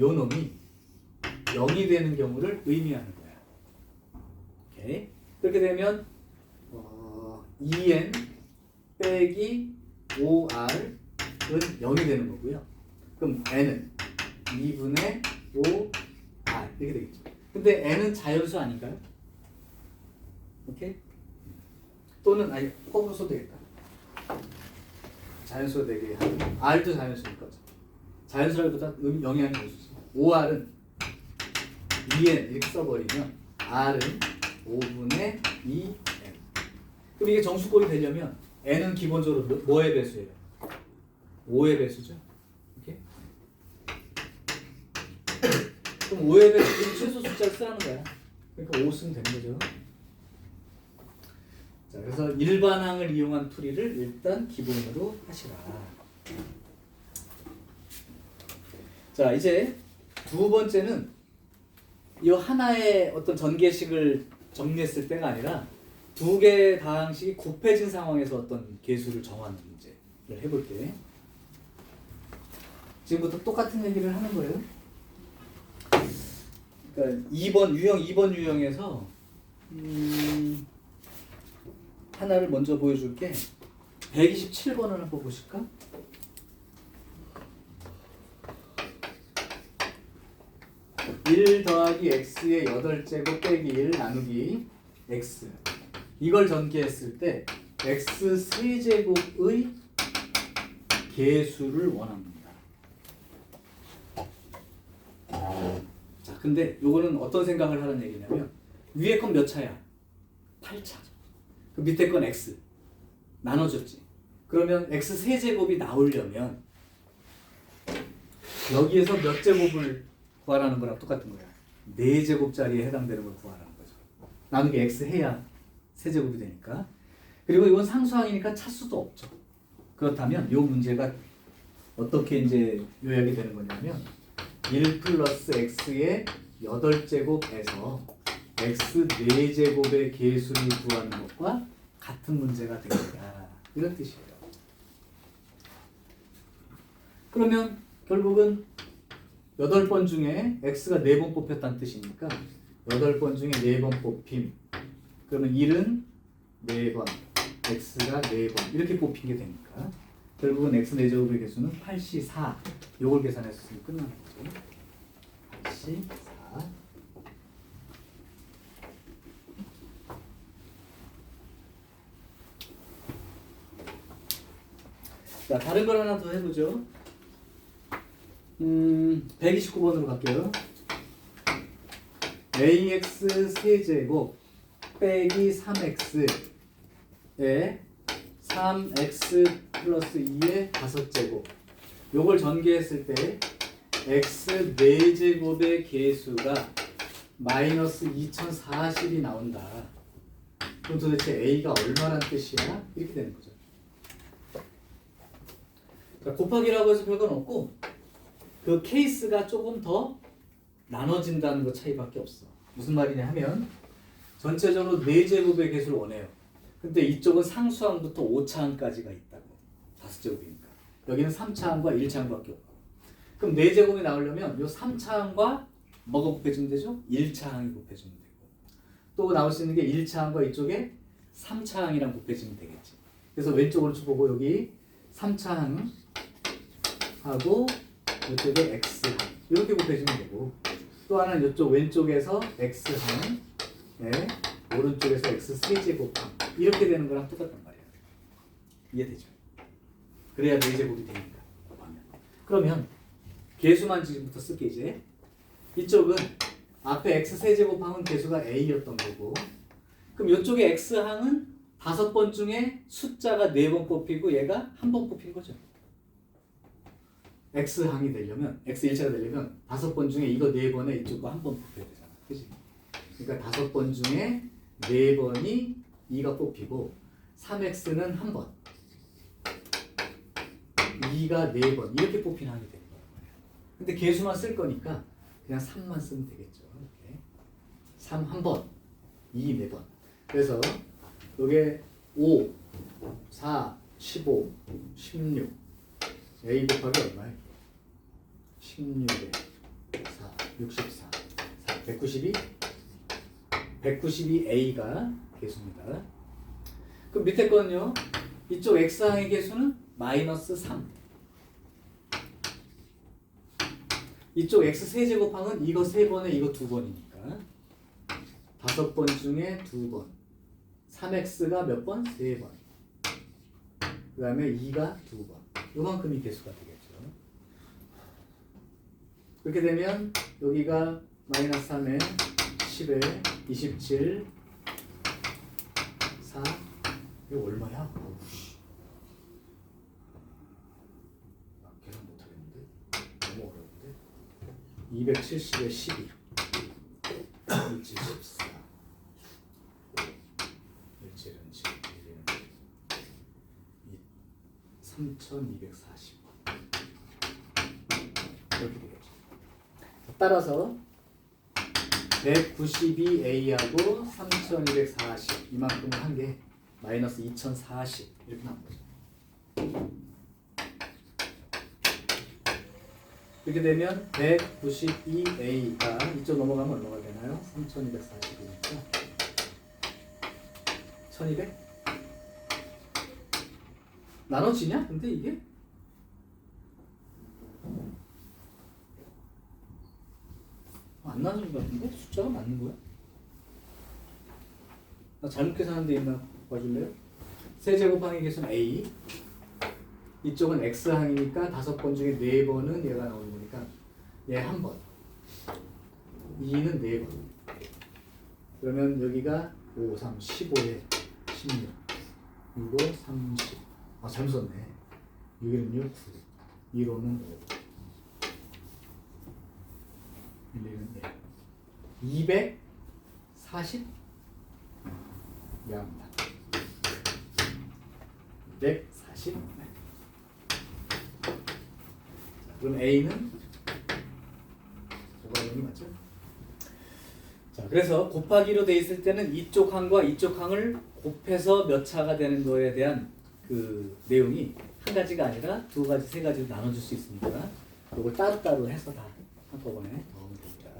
요 놈이 0이 되는 경우를 의미하는 거야. 오케이. 그렇게 되면 2n 빼기 5r은 0이 되는 거고요. 그럼 n은 2분의 5r 이렇게 되겠죠. 근데 n은 자연수 아닌가요? 오케이? 또는 아니 곱으로 써도 되겠다. 자연수가 되게 하고 r도 자연수니까 자연수라기보다 영향이 없어요. 5r은 2n 이렇게 써버리면 r은 5분의 2n. 그럼 이게 정수꼴이 되려면 n은 기본적으로 뭐의 배수예요? 5의 배수죠. 오케이? 그럼 5의 배수는 최소 숫자를 쓰라는 거야. 그러니까 5 쓰면 되는 거죠. 자, 그래서 일반항을 이용한 풀이를 일단 기본으로 하시라. 자, 이제 두 번째는 이 하나의 어떤 전개식을 정리했을 때가 아니라 두 개의 다항식이 곱해진 상황에서 어떤 계수를 정하는 문제를 해볼게. 지금부터 똑같은 얘기를 하는 거예요. 그러니까 2번 유형에서 하나를 먼저 보여줄게. 127번을 한번 보실까? (1 더하기 x의 8제곱 빼기 1 나누기 x) 이걸 전개했을 때 x 세제곱의 계수를 원합니다. 자, 근데 요거는 어떤 생각을 하는 얘기냐면 위에 건 몇 차야? 8차. 그 밑에 건 x 나눠줬지. 그러면 x 세제곱이 나오려면 여기에서 몇 제곱을 구하라는 거랑 똑같은 거야. 4제곱짜리에 해당되는 걸 구하라는 거죠. 나누기 x 해야 세제곱이 되니까. 그리고 이건 상수항이니까 차수도 없죠. 그렇다면 이 문제가 어떻게 이제 요약이 되는 거냐면 1 플러스 x의 8제곱에서 x 4제곱의 계수를 구하는 것과 같은 문제가 되겠다. 이런 뜻이에요. 그러면 결국은 8번 중에 x가 4번 뽑혔다는 뜻이니까 8번 중에 4번 뽑힘. 그러면 1은 4번, x가 4번 이렇게 뽑힌 게 되니까 결국은 x 4제곱의 개수는 84. 요걸 계산했으면 끝나는 거죠. 84. 자, 다른 걸 하나 더 해보죠. 129번으로 갈게요. ax 세제곱 빼기 3x에 3x 플러스 2의 5제곱 요걸 전개했을 때 x 4제곱의 계수가 마이너스 2040이 나온다. 그럼 도대체 a가 얼마란 뜻이야? 이렇게 되는 거죠. 자, 곱하기라고 해서 별건 없고 그 케이스가 조금 더 나눠진다는 것 차이밖에 없어. 무슨 말이냐 하면 전체적으로 4제곱의 개수를 원해요. 근데 이쪽은 상수항부터 5차항까지가 있다고. 5제곱이니까. 여기는 3차항과 1차항밖에 없고. 그럼 4제곱이 나오려면 이 3차항과 뭐가 곱해지면 되죠? 1차항이 곱해지면 되고. 또 나올 수 있는 게 1차항과 이쪽에 3차항이랑 곱해지면 되겠지. 그래서 왼쪽으로 보고 여기 3차항하고 이쪽에 x항 이렇게 곱해지면 되고 또 하나는 이쪽 왼쪽에서 x항, 네, 오른쪽에서 x 세제곱항 이렇게 되는 거랑 똑같단 말이야. 이해되죠? 그래야 4제곱이 되니까. 그러면 개수만 지금부터 쓸게 이제. 이쪽은 앞에 x 세제곱항은 개수가 a였던 거고, 그럼 이쪽에 x항은 5번 중에 숫자가 4번 뽑히고 얘가 1번 뽑힌 거죠. x항이 되려면, x1차가 되려면 5번 중에 이거 4번에 이쪽 거 1번 뽑혀야 되잖아. 그치? 그러니까 5번 중에 4번이 2가 뽑히고 3x는 1번, 2가 4번 이렇게 뽑힌 항이 되는 거란 말이야. 근데 개수만 쓸 거니까 그냥 3만 쓰면 되겠죠. 이렇게 3 1번, 2 4번. 그래서 요게 5, 4, 15, 16 a 곱하기 얼마야? 16에 4, 64, 4, 192 192a가 개수입니다. 그럼 밑에 거는요, 이쪽 x항의 개수는 마이너스 3, 이쪽 x 세제곱항은 이거 3번에 이거 2번이니까 5번 중에 2번, 3x가 몇 번? 3번, 그 다음에 2가 2번, 요만큼이 개수가 되겠죠. 그렇게 되면 여기가 마이너스 3에 10에 27, 4, 이거 얼마야? 어우씨, 나 계산 못하겠는데? 너무 어려운데? 270에 12, 1지 14, 1지 7, 3240 이렇게 되겠죠. 따라서 192a하고 3240 이만큼을 한 게 마이너스 2040 이렇게 나온 거죠. 이렇게 되면 192a가 이쪽 넘어가면 얼마가 되나요? 3240이니까 1200? 나눠지냐? 근데 이게? 안 나눠진 것 같은데? 숫자가 맞는 거야? 나 잘못 계산한 데 있나 봐줄래요? 세제곱항의 개수는 a, 이쪽은 x항이니까 5번 중에 4번은 얘가 나오는 거니까 얘 1번, 2는 4번, 그러면 여기가 5, 3, 15에 16, 6, 5, 30, 아 잘못 썼네. 6, 6, 9, 1호는 5, 1은 240? 미안합니다. 240. 그럼 A는 저거 맞죠? 자, 그래서 곱하기로 돼 있을 때는 이쪽 항과 이쪽 항을 곱해서 몇 차가 되는 거에 대한 그 내용이 한 가지가 아니라 2가지, 3가지로 나눠줄 수 있으니까 이걸 따로따로 해서 다 한꺼번에 넣으면 됩니다.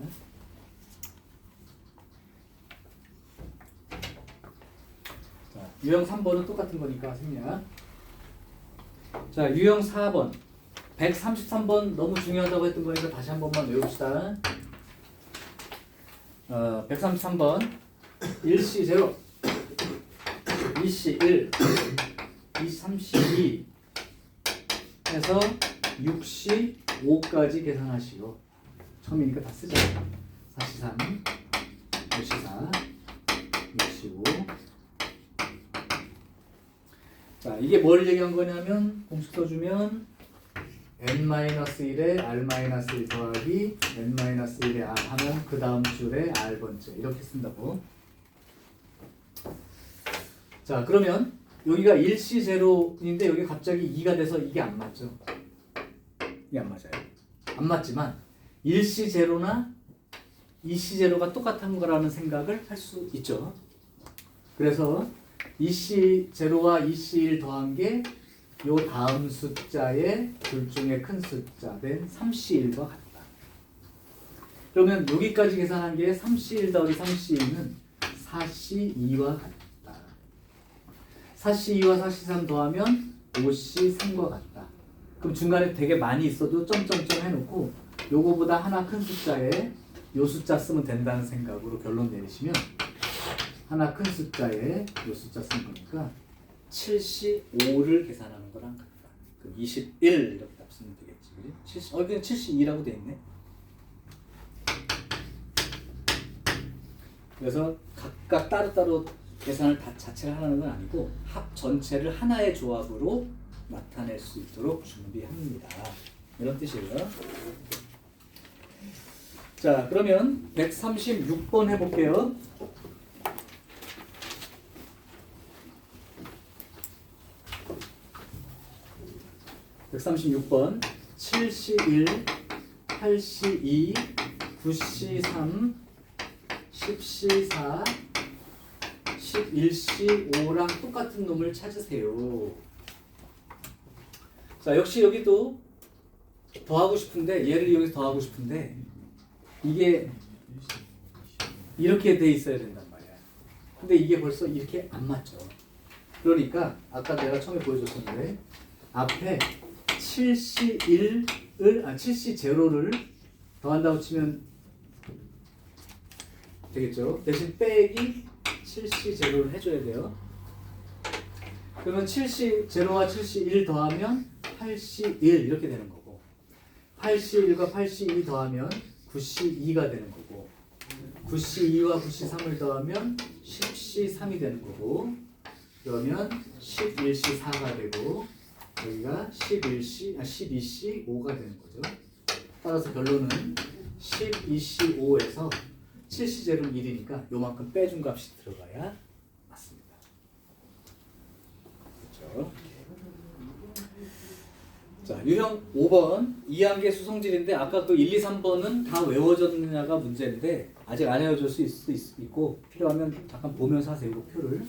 자, 유형 3번은 똑같은 거니까 생략. 자, 유형 4번 133번 너무 중요하다고 했던 거니까 다시 한 번만 외웁시다. 133번 1C 0, 2C 1, 2C 2 해서 6C 5까지 계산하시오. 처음이니까 다 쓰자. 4C 3, 5C 4, 6C 5. 자, 이게 뭘 얘기한 거냐면 공식 써주면 n-1에 r-1 더하기 n-1에 r 하면 그 다음 줄에 r번째 이렇게 쓴다고. 자, 그러면 여기가 1C0인데 여기 갑자기 2가 돼서 이게 안 맞죠? 이게 안 맞아요. 안 맞지만 1C0나 2C0가 똑같은 거라는 생각을 할 수 있죠. 그래서 2C0와 2C1 더한 게 요 다음 숫자의 둘 중에 큰 숫자 된 3C1과 같다. 그러면 여기까지 계산한 게 3C1 더하기 3C1은 4C2와 같다. 4C2와 4C3 더하면 5C3과 같다. 그럼 중간에 되게 많이 있어도 점점점 해놓고 요거보다 하나 큰 숫자에 요 숫자 쓰면 된다는 생각으로 결론 내리시면 하나 큰 숫자에 요 숫자 쓴 거니까 75를 계산하는 거랑 같다. 그럼 21 이렇게 답 쓰면 되겠지. 그지? 그냥 72라고 돼 있네. 그래서 각각 따로따로 계산을 다 자체를 하는 건 아니고 합 전체를 하나의 조합으로 나타낼 수 있도록 준비합니다. 이런 뜻이에요. 자, 그러면 136번 해볼게요. (136번) 7C1, 8C2, 9C3, 10C4, 11C5랑 똑같은 놈을 찾으세요. 자, 역시 여기도 더하고 싶은데, 얘를 이용해서 더하고 싶은데 이게 이렇게 돼 있어야 된단 말이야. 근데 이게 벌써 이렇게 안 맞죠. 그러니까 아까 내가 처음에 보여줬었는데 앞에 7C1을 7C0를 더한다고 치면 되겠죠. 대신 빼기 7C0를 해줘야 돼요. 그러면 7C0와 7C1 더하면 8C1 이렇게 되는 거고, 8C1과 8C2 더하면 9C2가 되는 거고, 9C2와 9C3을 더하면 10C3이 되는 거고, 그러면 11C4가 되고 여기가 12C5가 되는 거죠. 따라서 결론은 12C5에서 7C0는 1이니까 요만큼 빼준 값이 들어가야 맞습니다. 그렇죠? 자, 유형 5번 이항계수 성질인데 아까 그 1, 2, 3번은 다 외워졌느냐가 문제인데 아직 안 외워질 수 있고 필요하면 잠깐 보면서 하세요. 그 표를.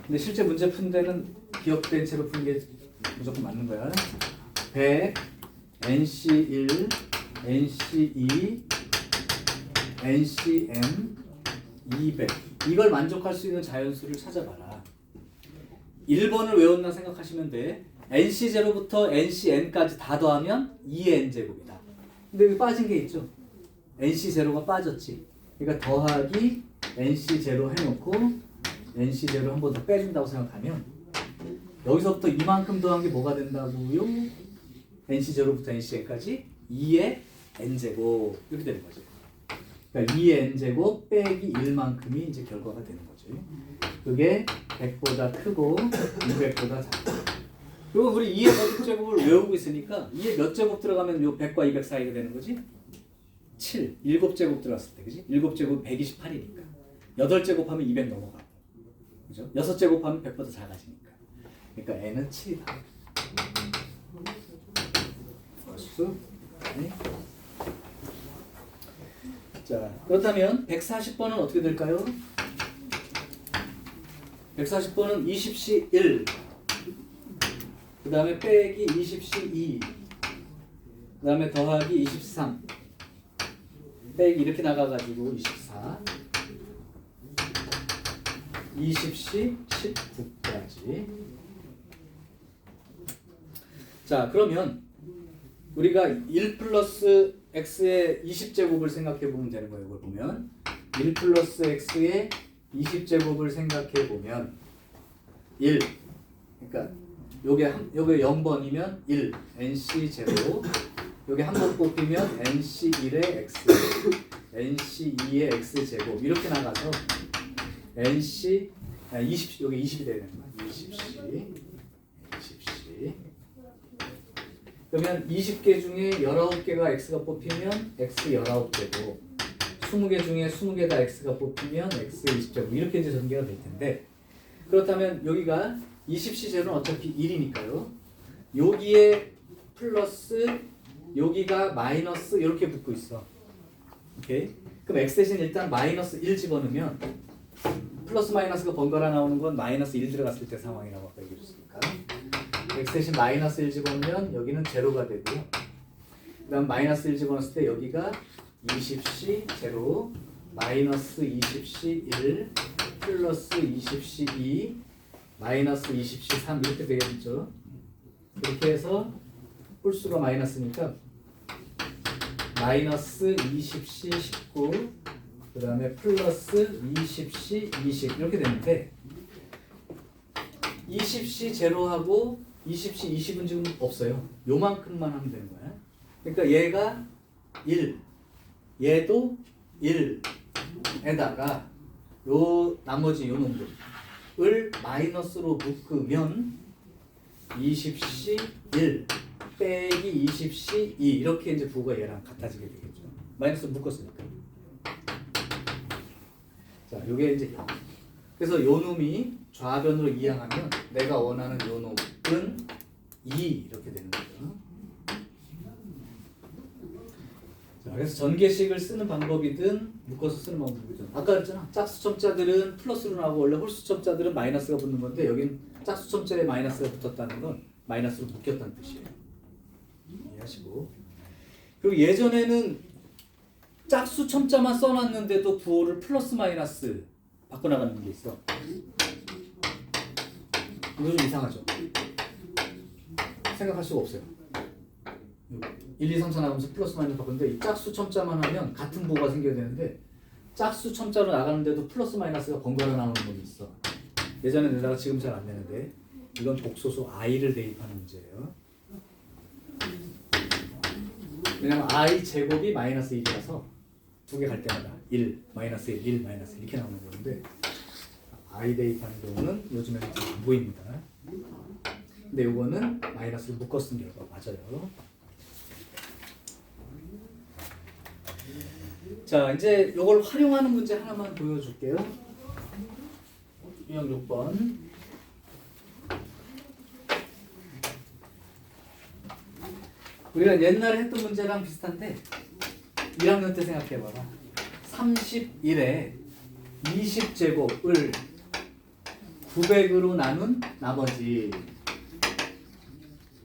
근데 실제 문제 푼 데는 기억된 채로 푸는 게 무조건 맞는 거야. 100, NC1, NC2, NCM, 200 이걸 만족할 수 있는 자연수를 찾아봐라. 1번을 외웠나 생각하시면 돼. NC0부터 NCN까지 다 더하면 2의 N제곱이다. 근데 여기 빠진 게 있죠. NC0가 빠졌지. 그러니까 더하기 NC0 해놓고 NC0 한 번 더 빼준다고 생각하면 여기서부터 이만큼 더한 게 뭐가 된다고요? NC0부터 NCN까지 2의 N제곱 이렇게 되는 거죠. 그러니까 2의 N제곱 빼기 1만큼이 이제 결과가 되는 거죠. 그게 100보다 크고 200보다 작다. 그리고 우리 2의 거듭제곱을 외우고 있으니까 2의 몇 제곱 들어가면 요 100과 200 사이가 되는 거지? 7. 7제곱 들어갔을 때, 그지? 7제곱 128이니까. 8제곱 하면 200 넘어가고. 그죠? 6제곱 하면 100보다 작아지니까. 그러니까 n은 7이다. 맞수? 네. 자, 그렇다면 140번은 어떻게 될까요? 140번은 20C1 그 다음에 빼기 20C2 그 다음에 더하기 23 빼기 이렇게 나가가지고 24 20C 19까지. 자, 그러면 우리가 1 플러스 x의 20제곱을 생각해 보면 되는 거예요. 이걸 보면 1 플러스 x의 20제곱을 생각해 보면 1 그러니까 요게 0번이면 1 nc0 요게 한 번 뽑히면 nc1의 x nc2의 x제곱 이렇게 나가서 nc 20 요게 20이 되는 거야. 20c 그러면 20개 중에 19개가 x가 뽑히면 x 19개고 20개 중에 20개 다 x가 뽑히면 x 20제곱 이렇게 이제 전개가 될 텐데, 그렇다면 여기가 20c제는 어차피 1이니까요. 여기에 플러스 여기가 마이너스 이렇게 붙고 있어. 오케이? 그럼 x 대신 일단 마이너스 1 집어넣으면 플러스 마이너스가 번갈아 나오는 건 마이너스 1 들어갔을 때 상황이라고 아까 얘기했으니까 x 대신 마이너스 1 집어넣으면 여기는 제로가 되고요. 그 다음 마이너스 1 집어넣었을 때 여기가 20c 제로 마이너스 20c 1 플러스 20c 2 마이너스 20c 3 이렇게 되겠죠. 이렇게 해서 홀수가 마이너스니까 마이너스 20C 19 그 다음에 플러스 20C 20 이렇게 되는데 20C 제로하고 20C 20은 지금 없어요. 요만큼만 하면 되는 거야. 그러니까 얘가 1 얘도 1에다가 요 나머지 요 놈들을 마이너스로 묶으면 20C 1 빼기 20C 2 이렇게 이제 부호가 얘랑 같아지게 되겠죠. 마이너스 묶었으니까. 자, 요게 이제 그래서 요 놈이 좌변으로 이항하면 내가 원하는 요 놈은 2 이렇게 되는 거죠. 자, 그래서 전개식을 쓰는 방법이든 묶어서 쓰는 방법이든 아까 그랬잖아. 짝수첨자들은 플러스로 나오고 원래 홀수첨자들은 마이너스가 붙는 건데 여긴 짝수첨자에 마이너스가 붙었다는 건 마이너스로 묶였다는 뜻이에요. 이해하시고. 그리고 예전에는 짝수첨자만 써놨는데도 부호를 플러스 마이너스 바꿔나가는 게 있어. 이거 좀 이상하죠? 생각할 수가 없어요. 1, 2, 3, 4 나가면서 플러스 마이너스 바꾸는데 이 짝수 첨자만 하면 같은 부호가 생겨야 되는데 짝수 첨자로 나가는데도 플러스 마이너스가 번갈아 나오는 놈이 있어. 예전에 내다가 지금 잘 안 내는데 이건 복소수 i를 대입하는 문제예요. 왜냐면 i 제곱이 마이너스 1이라서 두 개 갈 때마다 1, 마이너스 1, 1, 마이너스 1 이렇게 나오는 건데 i 대입하는 경우는 요즘에는 잘 안 보입니다. 근데 요거는 마이너스를 묶어 쓴 결과 맞아요. 자, 이제 요걸 활용하는 문제 하나만 보여줄게요. 유형 6번. 우리가 옛날에 했던 문제랑 비슷한데 1학년 때 생각해봐라. 31에 20제곱을 900으로 나눈 나머지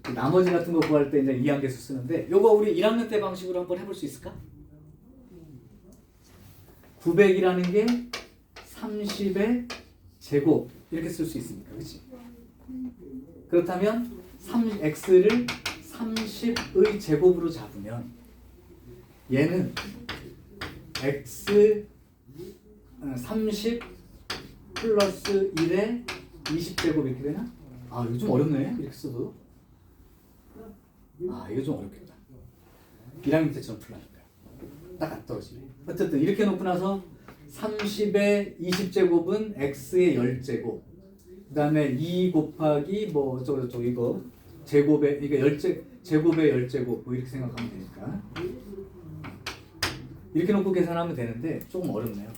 같은 거 구할 때 이제 이항계수 쓰는데 요거 우리 1학년 때 방식으로 한번 해볼 수 있을까? 900이라는 게 30의 제곱 이렇게 쓸 수 있습니까? 그렇지? 그렇다면 x를 30의 제곱으로 잡으면 얘는 x 30 플러스 1에 20제곱 이렇게 되나? 아, 이거 좀 어렵네. 이렇게 써도. 아, 이거 좀 어렵겠다. 1학년 때처럼 풀라니까. 딱 안 떨어지네. 어쨌든 이렇게 놓고 나서 30의 20제곱은 x의 10제곱. 그 다음에 2 곱하기 뭐 저거 이거 제곱의 이게 제곱의 10제곱 뭐 이렇게 생각하면 되니까. 이렇게 놓고 계산하면 되는데 조금 어렵네요.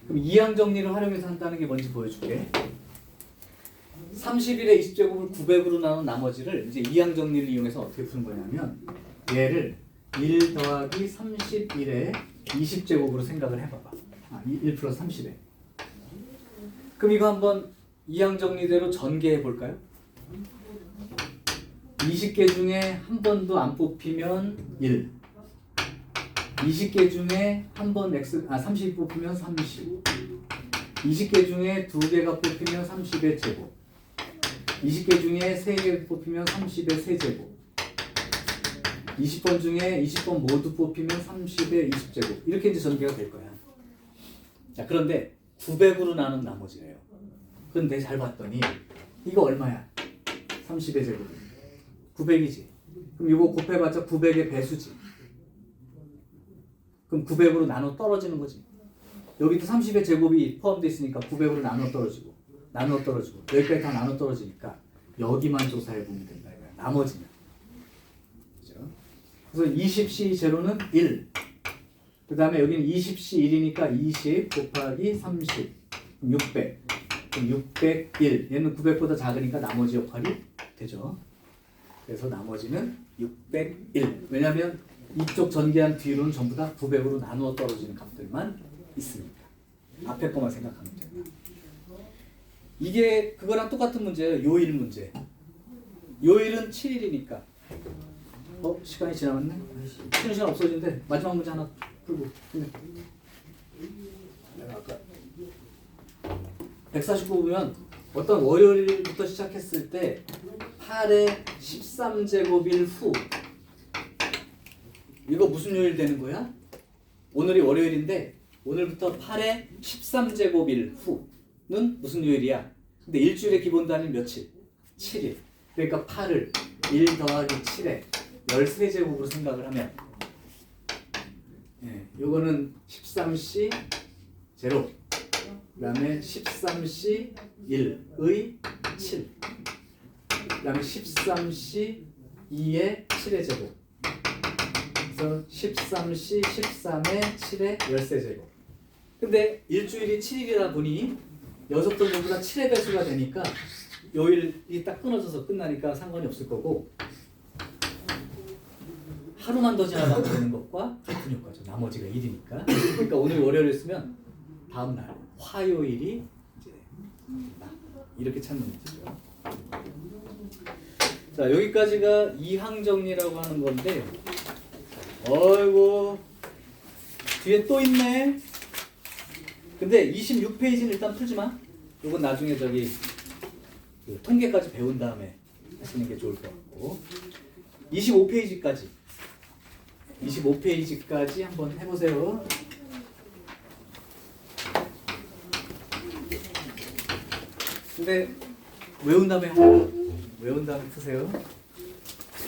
그럼 이항 정리를 활용해서 한다는 게 뭔지 보여줄게. 31의 20제곱을 900으로 나눈 나머지를 이제 이항 정리를 이용해서 어떻게 푸는 거냐면 얘를 1 더하기 31의 20제곱으로 생각을 해봐봐. 1 플러스 30에. 그럼 이거 한번 이항 정리대로 전개해 볼까요? 20개 중에 한 번도 안 뽑히면 1. 20개 중에 한 번 30 뽑히면 30. 20개 중에 2개가 뽑히면 30의 제곱. 20개 중에 3개 뽑히면 30의 세제곱. 20번 중에 20번 모두 뽑히면 30의 20제곱. 이렇게 이제 전개가 될 거야. 자, 그런데 900으로 나눈 나머지래요. 근데 잘 봤더니 이거 얼마야? 30의 제곱. 900이지. 그럼 이거 곱해봤자 900의 배수지. 그럼 900으로 나눠 떨어지는 거지. 여기도 30의 제곱이 포함되어 있으니까 900으로 나눠 떨어지고 여기까지 다 나눠 떨어지니까 여기만 조사해보면 된다. 나머지는. 그죠? 그래서 20C 제로는 1. 그 다음에 여기는 20C 1이니까 20 곱하기 30. 600. 그럼 601. 얘는 900보다 작으니까 나머지 역할이 되죠. 그래서 나머지는 601. 왜냐하면 이쪽 전개한 뒤로는 전부 다 900으로 나누어 떨어지는 값들만 있으니까. 앞에 것만 생각하면 돼요. 이게 그거랑 똑같은 문제예요. 요일 문제. 요일은 7일이니까. 시간이 지나갔네? 쉬는 시간 없어지는데 마지막 문제 하나 풀고. 내가 아까 149 보면 어떤 월요일부터 시작했을 때 8의 13제곱일 후 이거 무슨 요일 되는 거야? 오늘이 월요일인데 오늘부터 8의 13제곱일 후는 무슨 요일이야? 근데 일주일의 기본 단위 며칠? 7일. 그러니까 8을 1 더하기 7에 13제곱으로 생각을 하면 예, 요거는 13C 제로 그 다음에 13C 1의 7 그 다음에 13C 2의 7의 제곱 그래서 13C 13의 7의 13제곱 근데 일주일이 7일이다 보니 녀석들 전부 다 7의 배수가 되니까 요일이 딱 끊어져서 끝나니까 상관이 없을 거고 하루만 더 지나가면 되는 것과 같은 효과죠. 나머지가 1이니까. 그러니까 오늘 월요일 쓰면 다음 날 화요일이 이제 이렇게 찾는 문제죠. 자, 여기까지가 이항 정리라고 하는 건데 어이구 뒤에 또 있네. 근데 26페이지는 일단 풀지 마. 이건 나중에 저기 그 통계까지 배운 다음에 하시는 게 좋을 것 같고 25페이지까지 한번 해보세요. 근데 외운 다음에 푸세요.